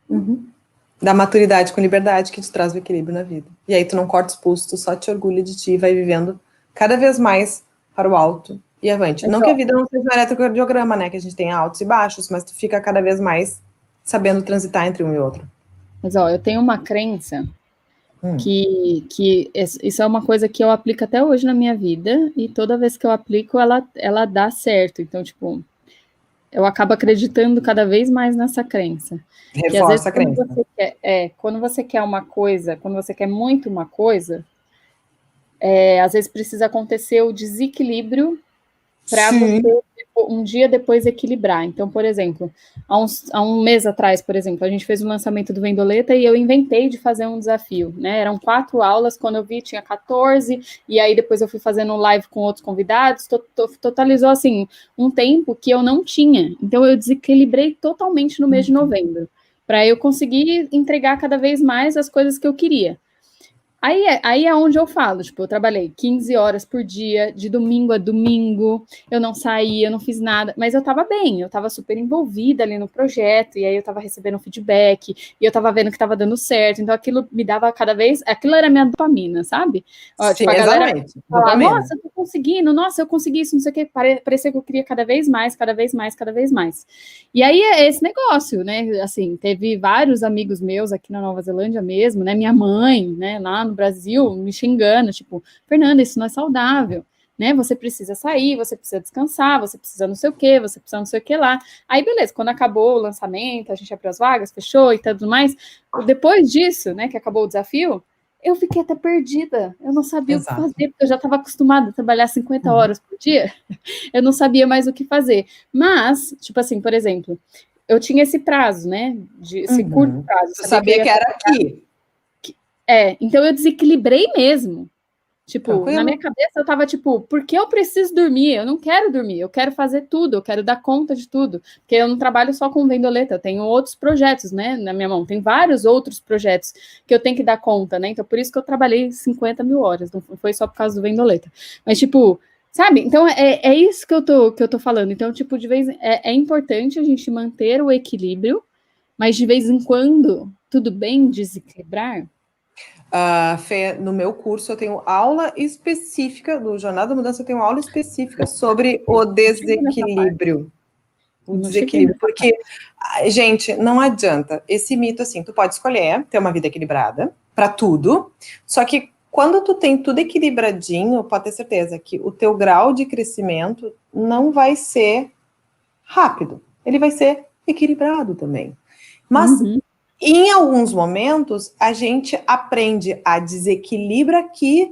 Uhum. Da maturidade com liberdade que te traz o equilíbrio na vida. E aí tu não corta os pulsos, tu só te orgulha de ti e vai vivendo cada vez mais para o alto e avante. Então, não que a vida não seja um eletrocardiograma, né? Que a gente tem altos e baixos, mas tu fica cada vez mais sabendo transitar entre um e outro. Mas, eu tenho uma crença que isso é uma coisa que eu aplico até hoje na minha vida, e toda vez que eu aplico, ela dá certo. Então, tipo, eu acabo acreditando cada vez mais nessa crença. Reforça que, às vezes, a crença. Quando você quer uma coisa, quando você quer muito uma coisa, às vezes precisa acontecer o desequilíbrio para você um dia depois equilibrar. Então, por exemplo, há um mês atrás, por exemplo, a gente fez o lançamento do Vendoleta e eu inventei de fazer um desafio, né? Eram 4 aulas, quando eu vi tinha 14, e aí depois eu fui fazendo live com outros convidados, totalizou, assim, um tempo que eu não tinha. Então, eu desequilibrei totalmente no mês de novembro, para eu conseguir entregar cada vez mais as coisas que eu queria. Aí é onde eu falo, tipo, eu trabalhei 15 horas por dia, de domingo a domingo, eu não saí, eu não fiz nada, mas eu tava bem, eu tava super envolvida ali no projeto, e aí eu tava recebendo feedback, e eu tava vendo que tava dando certo, então aquilo me dava cada vez, aquilo era minha dopamina, sabe? Ó, tipo, a galera falava, nossa, eu tô conseguindo, nossa, eu consegui isso, não sei o que, parecia que eu queria cada vez mais, cada vez mais, cada vez mais. E aí é esse negócio, né, assim, teve vários amigos meus aqui na Nova Zelândia mesmo, né, minha mãe, né, lá no Brasil, me xingando, tipo, Fernanda, isso não é saudável, né? Você precisa sair, você precisa descansar, você precisa não sei o que, você precisa não sei o que lá. Aí, beleza, quando acabou o lançamento, a gente abriu as vagas, fechou e tudo mais. Depois disso, né, que acabou o desafio, eu fiquei até perdida. Eu não sabia o que fazer, porque eu já estava acostumada a trabalhar 50 horas por dia. Eu não sabia mais o que fazer. Mas, tipo assim, por exemplo, eu tinha esse prazo, né? Esse curto prazo. Eu sabia que era aqui. Então eu desequilibrei mesmo. Tipo, na minha cabeça eu tava tipo, por que eu preciso dormir? Eu não quero dormir, eu quero fazer tudo, eu quero dar conta de tudo. Porque eu não trabalho só com Vendoleta, eu tenho outros projetos, né, na minha mão. Tem vários outros projetos que eu tenho que dar conta, né? Então por isso que eu trabalhei 50 mil horas, não foi só por causa do Vendoleta. Mas tipo, sabe? Então é isso que eu tô falando. Então, tipo, de vez é importante a gente manter o equilíbrio, mas de vez em quando, tudo bem desequilibrar? Fê, no meu curso eu tenho aula específica, do Jornada da Mudança eu tenho aula específica sobre o desequilíbrio. O desequilíbrio, porque, gente, não adianta. Esse mito, assim, tu pode escolher ter uma vida equilibrada para tudo, só que quando tu tem tudo equilibradinho, pode ter certeza que o teu grau de crescimento não vai ser rápido, ele vai ser equilibrado também. Mas em alguns momentos, a gente aprende a desequilibrar aqui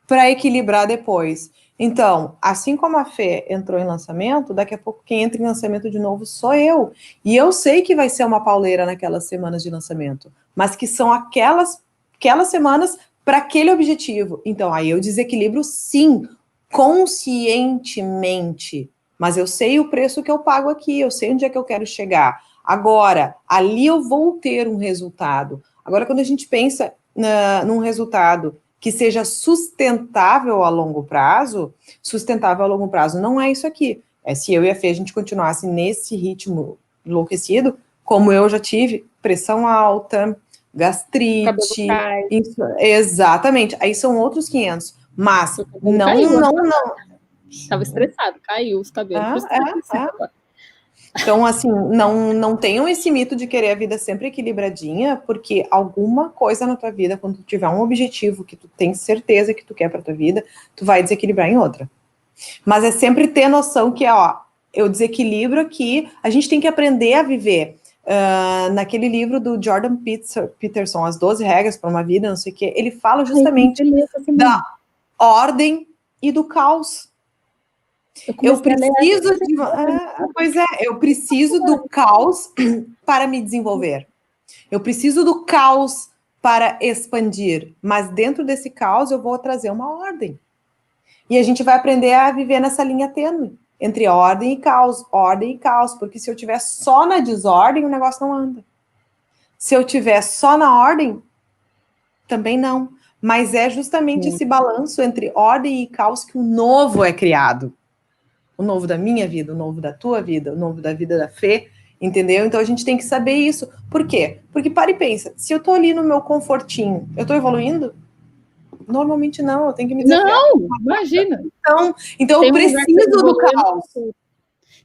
para equilibrar depois. Então, assim como a Fê entrou em lançamento, daqui a pouco quem entra em lançamento de novo sou eu. E eu sei que vai ser uma pauleira naquelas semanas de lançamento, mas que são aquelas semanas para aquele objetivo. Então, aí eu desequilibro sim, conscientemente. Mas eu sei o preço que eu pago aqui, eu sei onde é que eu quero chegar. Agora, ali eu vou ter um resultado. Agora, quando a gente pensa num resultado que seja sustentável a longo prazo não é isso aqui. É se eu e a Fê a gente continuasse nesse ritmo enlouquecido, como eu já tive, pressão alta, gastrite. Isso, exatamente. Aí são outros 500. Mas não. Estava estressado, caiu os cabelos. Então, assim, não tenham esse mito de querer a vida sempre equilibradinha, porque alguma coisa na tua vida, quando tu tiver um objetivo que tu tem certeza que tu quer pra tua vida, tu vai desequilibrar em outra. Mas é sempre ter noção que, ó, eu desequilibro aqui, a gente tem que aprender a viver. Naquele livro do Jordan Peterson, As 12 Regras para uma Vida, não sei o quê, ele fala justamente da ordem e do caos. Eu preciso do caos para me desenvolver. Eu preciso do caos para expandir. Mas dentro desse caos eu vou trazer uma ordem. E a gente vai aprender a viver nessa linha tênue entre ordem e caos, porque se eu tiver só na desordem, o negócio não anda. Se eu tiver só na ordem, também não. Mas é justamente esse balanço entre ordem e caos que o novo é criado. O novo da minha vida, o novo da tua vida, o novo da vida da Fê, entendeu? Então a gente tem que saber isso. Por quê? Porque para e pensa, se eu tô ali no meu confortinho, eu tô evoluindo? Normalmente não, eu tenho que me desafiar. Não, imagina. Então eu preciso do caos.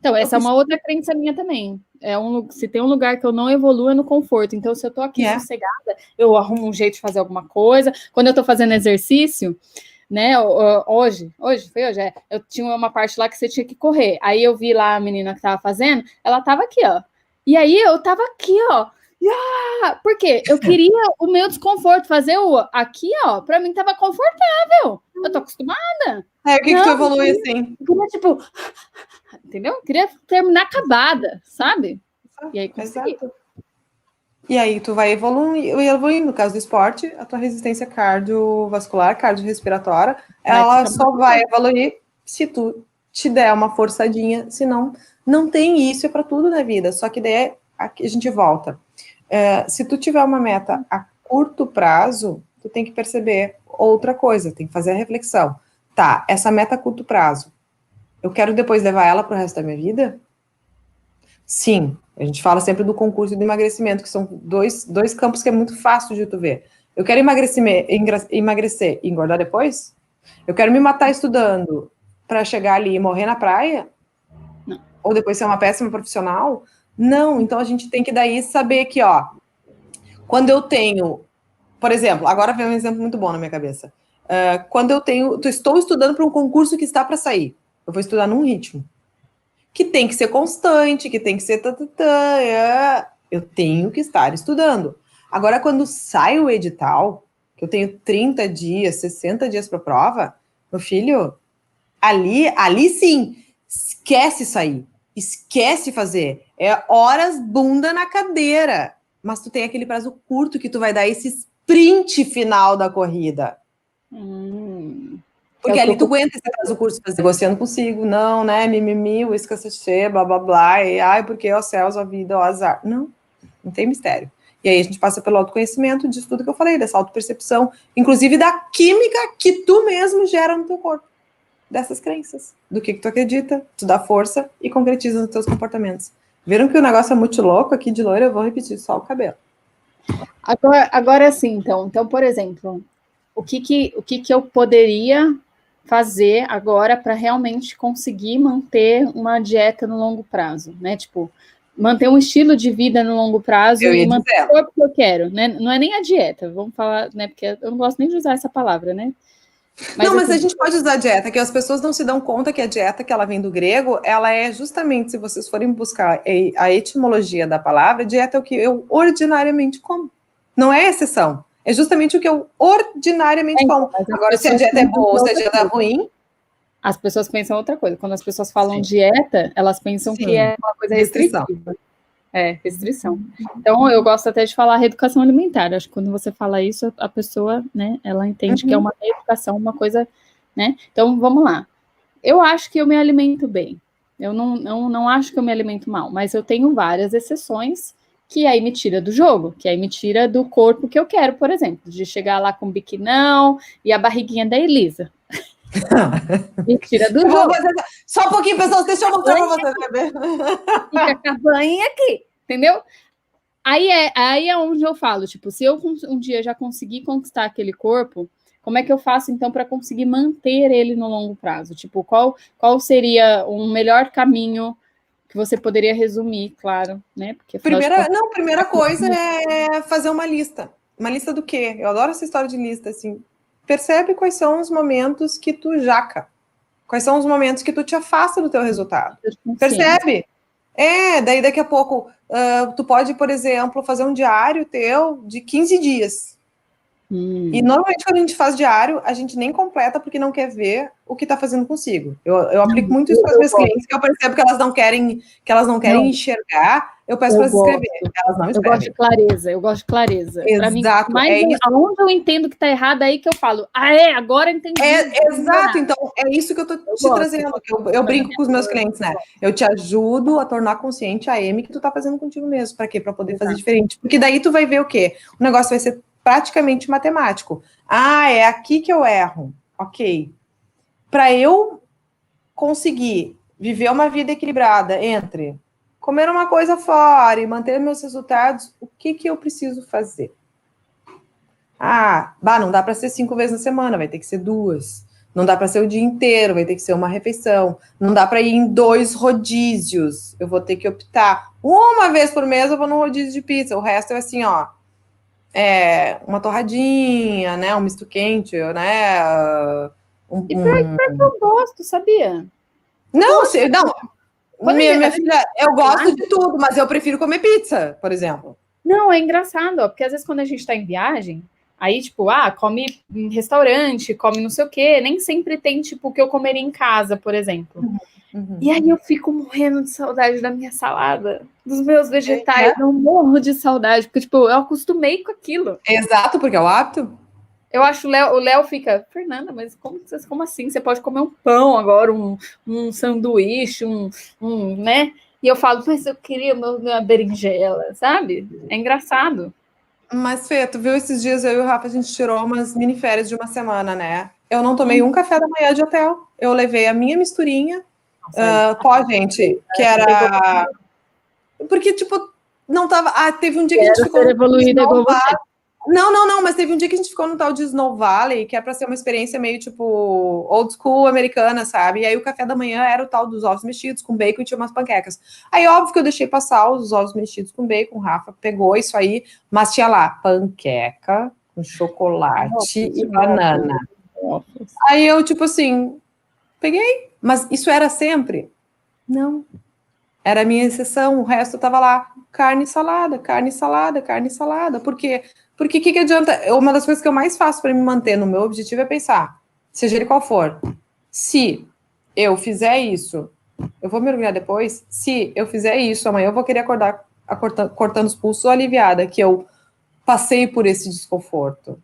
Então, essa é uma outra crença minha também. Se tem um lugar que eu não evoluo, é no conforto. Então, se eu tô aqui sossegada, eu arrumo um jeito de fazer alguma coisa. Quando eu tô fazendo exercício, né, hoje, eu tinha uma parte lá que você tinha que correr. Aí eu vi lá a menina que tava fazendo, ela tava aqui, ó. E aí eu tava aqui, ó. Por quê? Eu queria o meu desconforto, fazer aqui, ó, pra mim tava confortável. Eu tô acostumada. O que tu evolui assim? Eu queria, tipo... Entendeu? Eu queria terminar acabada, sabe? E aí consegui. Exato. E aí tu vai evoluindo. No caso do esporte, a tua resistência cardiovascular, cardiorrespiratória, ela só vai evoluir se tu te der uma forçadinha, senão não tem isso, é para tudo na vida. Só que daí a gente volta. Se tu tiver uma meta a curto prazo, tu tem que perceber outra coisa, tem que fazer a reflexão. Tá, essa meta a curto prazo, eu quero depois levar ela para o resto da minha vida? Sim, a gente fala sempre do concurso e do emagrecimento, que são dois campos que é muito fácil de tu ver. Eu quero emagrecer e engordar depois? Eu quero me matar estudando para chegar ali e morrer na praia? Não. Ou depois ser uma péssima profissional? Não, então a gente tem que daí saber que, ó, quando eu tenho, por exemplo, agora vem um exemplo muito bom na minha cabeça. Quando eu estou estudando para um concurso que está para sair, eu vou estudar num ritmo que tem que ser constante, que tem que ser... Eu tenho que estar estudando. Agora, quando sai o edital, que eu tenho 30 dias, 60 dias para prova, meu filho, ali sim, esquece sair, esquece fazer. É horas bunda na cadeira. Mas tu tem aquele prazo curto que tu vai dar esse sprint final da corrida. Porque ali tu aguenta esse prazo curto, negociando consigo, não, né, mimimi, o escassechê, blá, blá, blá, e ai, porque ó céus, a vida, ó azar. Não tem mistério. E aí a gente passa pelo autoconhecimento disso tudo que eu falei, dessa autopercepção, inclusive da química que tu mesmo gera no teu corpo, dessas crenças, do que tu acredita, tu dá força e concretiza nos teus comportamentos. Viram que o negócio é muito louco aqui de loira? Eu vou repetir só o cabelo. Agora sim, então, por exemplo, o que eu poderia fazer agora para realmente conseguir manter uma dieta no longo prazo, né? Tipo, manter um estilo de vida no longo prazo e manter o corpo que eu quero, né? Não é nem a dieta, vamos falar, né? Porque eu não gosto nem de usar essa palavra, né? Mas a gente pode usar a dieta, que as pessoas não se dão conta que a dieta, que ela vem do grego, ela é justamente, se vocês forem buscar a etimologia da palavra, dieta é o que eu ordinariamente como. Não é exceção. É justamente o que eu ordinariamente como. Agora, se a dieta é boa ou se a dieta é ruim... As pessoas pensam outra coisa. Quando as pessoas falam dieta, elas pensam que é uma coisa restritiva. Restrição. Então, eu gosto até de falar reeducação alimentar. Acho que quando você fala isso, a pessoa, né, ela entende que é uma reeducação, uma coisa, né? Então, vamos lá. Eu acho que eu me alimento bem. Eu não acho que eu me alimento mal, mas eu tenho várias exceções que aí me tira do jogo, que aí me tira do corpo que eu quero, por exemplo, de chegar lá com biquinão e a barriguinha da Elisa. Mentira do jogo. Só um pouquinho, pessoal, deixa eu mostrar para vocês saber. Fica com a banha aqui, entendeu? Aí é onde eu falo, tipo, se eu um dia já conseguir conquistar aquele corpo, como é que eu faço, então, para conseguir manter ele no longo prazo? Tipo, qual seria um melhor caminho que você poderia resumir, claro, né? Porque, primeira coisa é fazer uma lista. Uma lista do quê? Eu adoro essa história de lista, assim. Percebe quais são os momentos que tu jaca. Quais são os momentos que tu te afasta do teu resultado. Percebe? Daí daqui a pouco, tu pode, por exemplo, fazer um diário teu de 15 dias. E normalmente quando a gente faz diário, a gente nem completa porque não quer ver o que está fazendo consigo. Eu aplico muito isso com as minhas clientes, que eu percebo que elas não querem enxergar, eu peço para elas escrever. Elas não escrevem. Eu gosto de clareza. Exato. Pra mim, aonde eu entendo que está errado, aí que eu falo, agora eu entendi. Exato, então é isso que eu estou te trazendo. Eu brinco com os meus clientes, né? Eu te ajudo a tornar consciente a Amy que tu está fazendo contigo mesmo. Para quê? Para poder fazer diferente. Porque daí tu vai ver o quê? O negócio vai ser praticamente matemático. É aqui que eu erro. Ok. Para eu conseguir viver uma vida equilibrada entre comer uma coisa fora e manter meus resultados, o que eu preciso fazer? Não dá para ser 5 vezes na semana, vai ter que ser 2. Não dá para ser o dia inteiro, vai ter que ser uma refeição. Não dá para ir em 2 rodízios. Eu vou ter que optar. Uma vez por mês eu vou num rodízio de pizza. O resto é assim, ó. Uma torradinha, né? Um misto quente, né? E pior que eu gosto, sabia? Não. Minha filha, eu gosto de tudo, mas eu prefiro comer pizza, por exemplo. Não, é engraçado, ó, porque às vezes quando a gente está em viagem, Aí, tipo, come em restaurante, come não sei o quê. Nem sempre tem, tipo, o que eu comeria em casa, por exemplo. E aí eu fico morrendo de saudade da minha salada, dos meus vegetais. Não morro de saudade, porque, tipo, eu acostumei com aquilo. Exato, porque é o hábito. Eu acho o Léo fica, Fernanda, mas como assim? Você pode comer um pão agora, um sanduíche, né? E eu falo, mas eu queria minha berinjela, sabe? É engraçado. Mas, Fê, tu viu esses dias, eu e o Rafa, a gente tirou umas mini férias de uma semana, né? Eu não tomei um café da manhã de hotel. Eu levei a minha misturinha, gente, que era... Porque, tipo, não tava... teve um dia que a gente ficou... Ser evoluída igual você. Não, mas teve um dia que a gente ficou no tal de Snow Valley, que é para ser uma experiência meio, tipo, old school americana, sabe? E aí o café da manhã era o tal dos ovos mexidos com bacon e tinha umas panquecas. Aí, óbvio que eu deixei passar os ovos mexidos com bacon, o Rafa pegou isso aí, mas tinha lá panqueca com chocolate e banana. Aí eu, tipo assim, peguei. Mas isso era sempre? Não. Era a minha exceção, o resto tava lá, carne e salada, carne e salada, carne e salada. Por quê? Porque o que adianta? Uma das coisas que eu mais faço para me manter no meu objetivo é pensar, seja ele qual for, se eu fizer isso, eu vou me orgulhar depois. Se eu fizer isso, amanhã eu vou querer acordar cortando os pulsos ou aliviada, que eu passei por esse desconforto.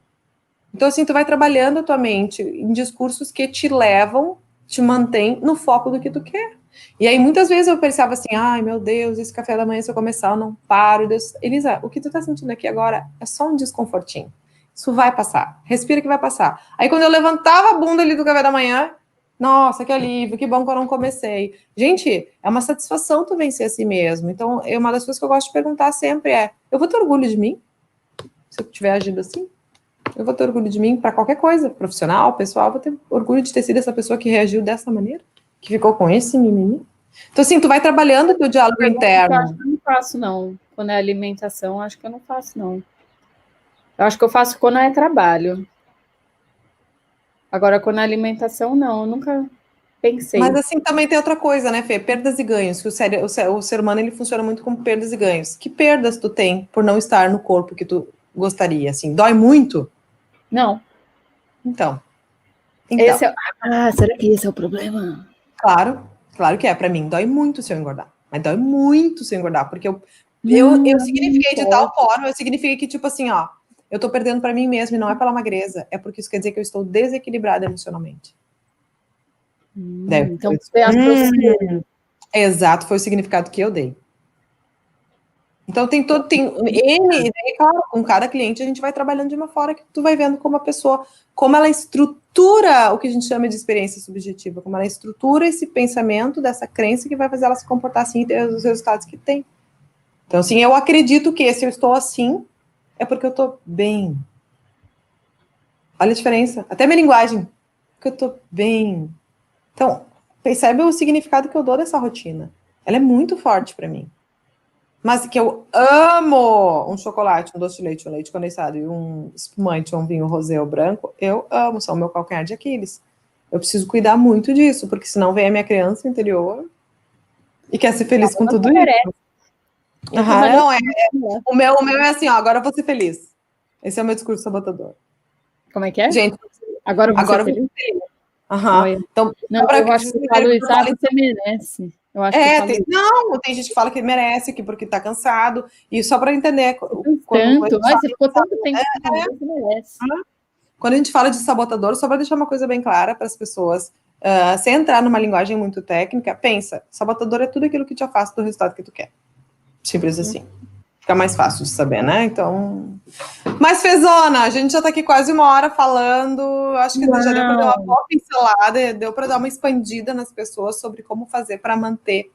Então, assim, tu vai trabalhando a tua mente em discursos que te levam, te mantém no foco do que tu quer. E aí, muitas vezes eu pensava assim, ai, meu Deus, esse café da manhã, se eu começar, eu não paro. Deus... Elisa, o que tu tá sentindo aqui agora é só um desconfortinho. Isso vai passar. Respira que vai passar. Aí, quando eu levantava a bunda ali do café da manhã, nossa, que alívio, que bom que eu não comecei. Gente, é uma satisfação tu vencer a si mesmo. Então, uma das coisas que eu gosto de perguntar sempre é, eu vou ter orgulho de mim? Se eu tiver agido assim? Eu vou ter orgulho de mim para qualquer coisa, profissional, pessoal, vou ter orgulho de ter sido essa pessoa que reagiu dessa maneira, que ficou com esse mimimi. Então, assim, tu vai trabalhando o teu diálogo interno. Eu acho que eu não faço, não. Quando é alimentação, acho que eu não faço, não. Eu acho que eu faço quando é trabalho. Agora, quando é alimentação, não. Eu nunca pensei. Mas, assim, também tem outra coisa, né, Fê? Perdas e ganhos. Que o ser humano, ele funciona muito como perdas e ganhos. Que perdas tu tem por não estar no corpo que tu gostaria, assim? Dói muito? Não. Então. Será que esse é o problema? Claro que é. Para mim, dói muito se eu engordar. Mas dói muito se eu engordar, porque eu signifiquei de tal forma, eu signifiquei que, tipo assim, ó, eu tô perdendo para mim mesma, e não é pela magreza, é porque isso quer dizer que eu estou desequilibrada emocionalmente. Então, você associou. Exato, foi o significado que eu dei. Então, tem N, claro, com cada cliente a gente vai trabalhando de uma forma que tu vai vendo como a pessoa, como ela estrutura o que a gente chama de experiência subjetiva, como ela estrutura esse pensamento, dessa crença que vai fazer ela se comportar assim e ter os resultados que tem. Então, assim, eu acredito que se eu estou assim, é porque eu estou bem. Olha a diferença. Até minha linguagem. Porque eu estou bem. Então, percebe o significado que eu dou dessa rotina. Ela é muito forte para mim. Mas que eu amo um chocolate, um doce de leite, um leite condensado e um espumante, um vinho rosé ou branco, eu amo, são o meu calcanhar de Aquiles. Eu preciso cuidar muito disso, porque senão vem a minha criança interior e quer ser feliz com tudo isso. Não, o meu é assim, ó, agora eu vou ser feliz. Esse é o meu discurso sabotador. Como é que é? Gente, agora eu vou ser feliz. Então, não, eu acho que eu falo isso, você merece. Eu acho tem gente que fala que merece, que porque tá você só para entender. Você ficou tanto tempo você merece. Quando a gente fala de sabotador, só para deixar uma coisa bem clara para as pessoas, sem entrar numa linguagem muito técnica, pensa, sabotador é tudo aquilo que te afasta do resultado que tu quer. Simples assim. Fica mais fácil de saber, né? Então... Mas, Fezona, a gente já tá aqui quase uma hora falando, acho que já deu para dar uma boa pincelada, deu para dar uma expandida nas pessoas sobre como fazer para manter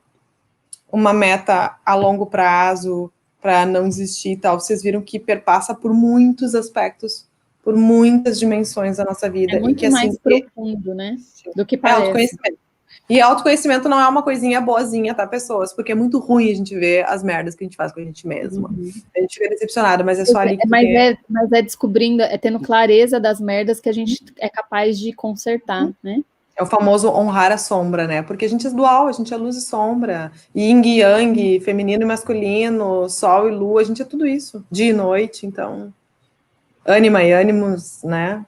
uma meta a longo prazo, para não desistir e tal. Vocês viram que perpassa por muitos aspectos, por muitas dimensões da nossa vida. É muito mais profundo, né? Do que parece. Autoconhecimento. E autoconhecimento não é uma coisinha boazinha, tá, pessoas? Porque é muito ruim a gente ver as merdas que a gente faz com a gente mesma. A gente fica decepcionada, mas é só ali que mas é descobrindo, é tendo clareza das merdas que a gente é capaz de consertar, né? É o famoso honrar a sombra, né? Porque a gente é dual, a gente é luz e sombra. Yin e yang, feminino e masculino, sol e lua, a gente é tudo isso. Dia e noite, então... ânima e ânimos, né?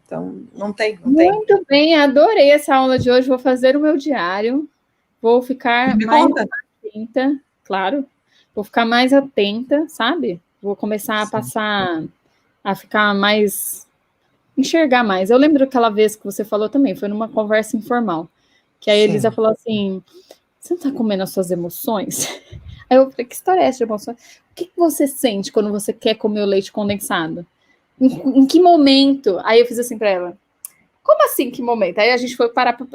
Então, não tem. Muito bem, adorei essa aula de hoje. Vou fazer o meu diário. Vou ficar mais atenta, claro. Vou ficar mais atenta, sabe? Vou começar a ficar mais... enxergar mais. Eu lembro aquela vez que você falou também, foi numa conversa informal, que a Elisa falou assim, você não tá comendo as suas emoções? Aí eu falei, que história é essa de emoções? O que você sente quando você quer comer o leite condensado? Em que momento? Aí eu fiz assim para ela, como assim, que momento? Aí a gente foi parar para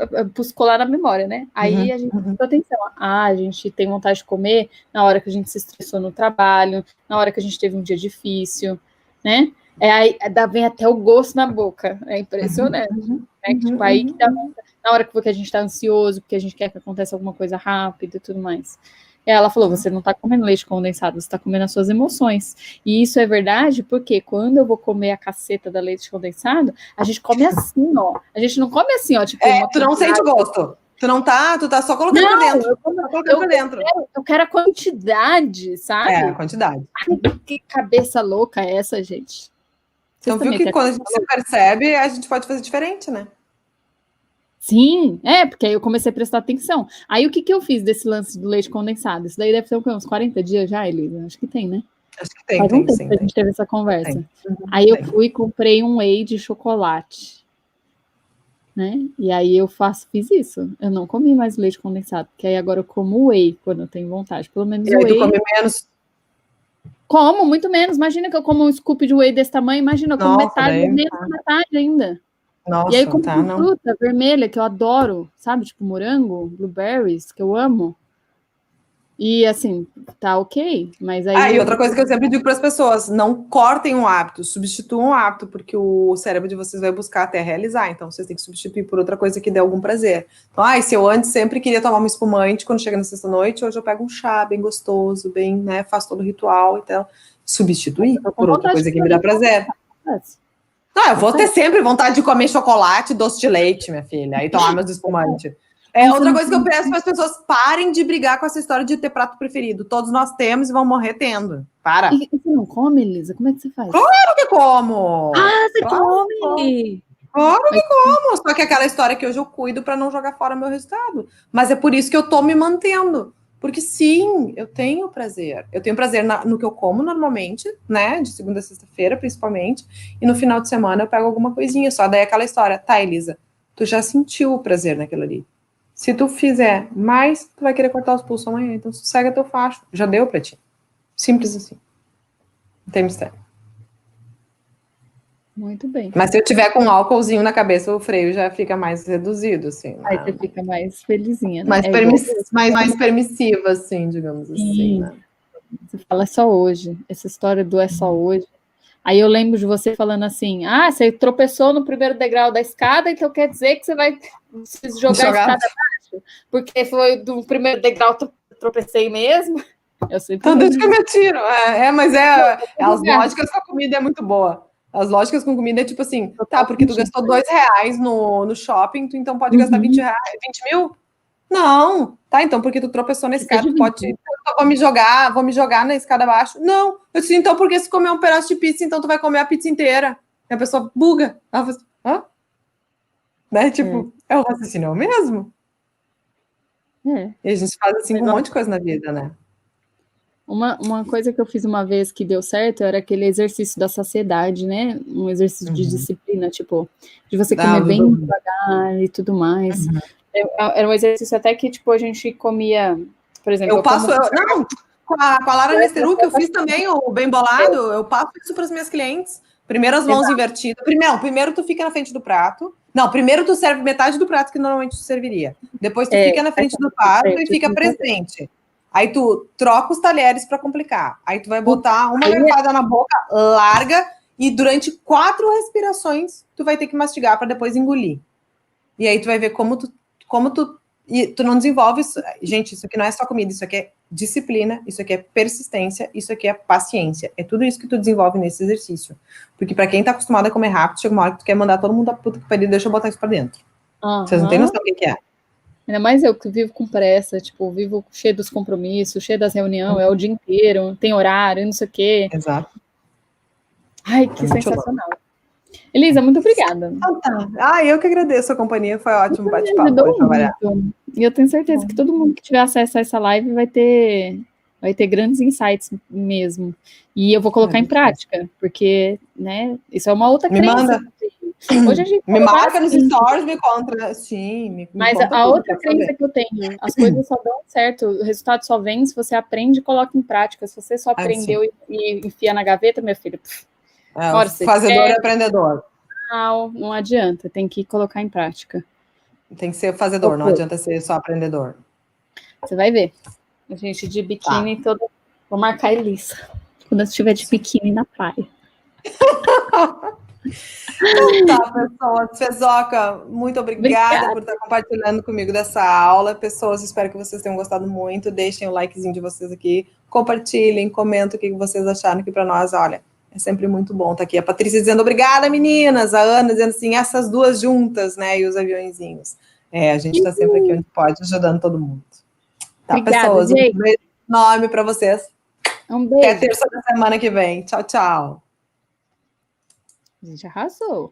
colar na memória, né? Aí a gente prestou atenção. A gente tem vontade de comer na hora que a gente se estressou no trabalho, na hora que a gente teve um dia difícil, né? Aí vem até o gosto na boca. É impressionante. Né? Tipo, aí que dá, na hora que a gente está ansioso, porque a gente quer que aconteça alguma coisa rápida e tudo mais. E ela falou, você não está comendo leite condensado, você está comendo as suas emoções. E isso é verdade, porque quando eu vou comer a caceta da leite condensado, a gente come assim, ó. A gente não come assim, ó. Tipo, tu não sente gosto. Tu tá só colocando pra dentro. Eu quero a quantidade, sabe? A quantidade. Ai, que cabeça louca é essa, gente? Então, viu que quando a gente se percebe, a gente pode fazer diferente, né? Sim, porque aí eu comecei a prestar atenção. Aí o que eu fiz desse lance do leite condensado? Isso daí deve ter uns 40 dias já, Elisa? Acho que tem, né? Acho que tem, Faz um tempo que a gente teve essa conversa. Aí eu fui e comprei um whey de chocolate. Né? E aí eu fiz isso. Eu não comi mais leite condensado, porque aí agora eu como whey quando eu tenho vontade. Pelo menos e o whey... tu come menos? Como, muito menos. Imagina que eu como um scoop de whey desse tamanho, imagina, eu como metade, menos da metade ainda. Nossa, e aí como fruta vermelha, que eu adoro, sabe? Tipo morango, blueberries, que eu amo. E assim, tá ok, mas aí... e outra coisa que eu sempre digo para as pessoas, não cortem um hábito, substituam um hábito, porque o cérebro de vocês vai buscar até realizar, então vocês têm que substituir por outra coisa que dê algum prazer. Então, se eu antes sempre queria tomar um espumante quando chega na sexta-noite, hoje eu pego um chá bem gostoso, bem, né, faço todo o ritual, então, substituir por outra coisa que me dá prazer. Não, eu vou ter sempre vontade de comer chocolate, doce de leite, minha filha, aí tomar meus espumantes. Outra coisa que eu peço para as pessoas, parem de brigar com essa história de ter prato preferido. Todos nós temos e vão morrer tendo. Para. E você não come, Elisa? Como é que você faz? Claro que como! Você come! Claro que como! Só que aquela história que hoje eu cuido para não jogar fora meu resultado. Mas é por isso que eu tô me mantendo. Porque sim, eu tenho prazer. Eu tenho prazer no que eu como normalmente, né? De segunda a sexta-feira, principalmente. E no final de semana eu pego alguma coisinha só. Daí aquela história, tá, Elisa, tu já sentiu o prazer naquilo ali. Se tu fizer mais, tu vai querer cortar os pulsos amanhã. Então, sossega teu facho. Já deu pra ti. Simples assim. Não tem mistério. Muito bem. Mas se eu tiver com um álcoolzinho na cabeça, o freio já fica mais reduzido, assim. Aí você fica mais felizinha, né? Mais permissiva, assim, digamos assim, né? Você fala só hoje. Essa história do é só hoje. Aí eu lembro de você falando assim, você tropeçou no primeiro degrau da escada, então quer dizer que você vai se jogar a escada abaixo? Porque foi do primeiro degrau tropecei mesmo? Eu sempre então deixa que eu me atiro. Mas as lógicas com a comida é muito boa. As lógicas com comida é tipo assim, porque tu gastou R$2 no shopping, tu então pode gastar 20 mil? Não, então porque tu tropeçou na escada, tu pode, vou me jogar na escada abaixo. Não, eu disse, então porque se comer um pedaço de pizza, então tu vai comer a pizza inteira. E a pessoa buga. Ela fala, hã? Né? Tipo, é o raciocínio mesmo? E a gente faz assim com um monte de coisa na vida, né? Uma coisa que eu fiz uma vez que deu certo era aquele exercício da saciedade, né? Um exercício de disciplina, tipo, de você comer bem devagar e tudo mais. Era um exercício até que, tipo, a gente comia, por exemplo... Com a Lara Nesteru, que eu fiz também, o Bem Bolado, eu passo isso para as minhas clientes. Primeiro as mãos invertidas. Primeiro tu fica na frente do prato. Não, primeiro tu serve metade do prato que normalmente tu serviria. Depois tu fica na frente do prato e fica presente. Aí tu troca os talheres para complicar. Aí tu vai botar uma garfada na boca, larga, e durante 4 respirações tu vai ter que mastigar para depois engolir. E aí tu vai ver como tu e tu não desenvolve isso. Gente, isso aqui não é só comida, isso aqui é disciplina, isso aqui é persistência, isso aqui é paciência. É tudo isso que tu desenvolve nesse exercício. Porque para quem tá acostumado a comer rápido, chega uma hora que tu quer mandar todo mundo a puta que pariu, deixa eu botar isso para dentro. Vocês não têm noção do que é. Ainda mais eu que vivo com pressa, tipo, vivo cheio dos compromissos, cheio das reuniões, é o dia inteiro, tem horário, não sei o quê. Exato. Ai, que sensacional. Elisa, muito obrigada. Então tá. Eu que agradeço a companhia, foi ótimo bate-papo hoje, trabalhar. E eu tenho certeza que todo mundo que tiver acesso a essa live vai ter grandes insights mesmo. E eu vou colocar em prática, porque, né, isso é uma outra crença. Manda. Hoje a gente me marca nos stories, me conta. Sim, mas conta a outra crença que eu tenho, as coisas só dão certo, o resultado só vem se você aprende e coloca em prática. Se você só aprendeu e enfia na gaveta, minha filha, fazedor e aprendedor. Não adianta, tem que colocar em prática. Tem que ser fazedor, não adianta ser só aprendedor. Você vai ver. A gente de biquíni toda. Vou marcar a Elisa quando eu estiver de biquíni na praia. Então tá, pessoas. Fezoca, muito obrigada por estar compartilhando comigo dessa aula. Pessoas, espero que vocês tenham gostado muito. Deixem o likezinho de vocês aqui. Compartilhem, comentem o que vocês acharam, que para nós, olha, é sempre muito bom estar aqui. A Patrícia dizendo obrigada, meninas. A Ana dizendo assim, essas duas juntas, né? E os aviõezinhos. A gente está sempre aqui onde pode, ajudando todo mundo. Tá, obrigada, pessoas. Gente. Um beijo enorme para vocês. Um beijo. Até terça da semana que vem. Tchau, tchau. A gente arrasou.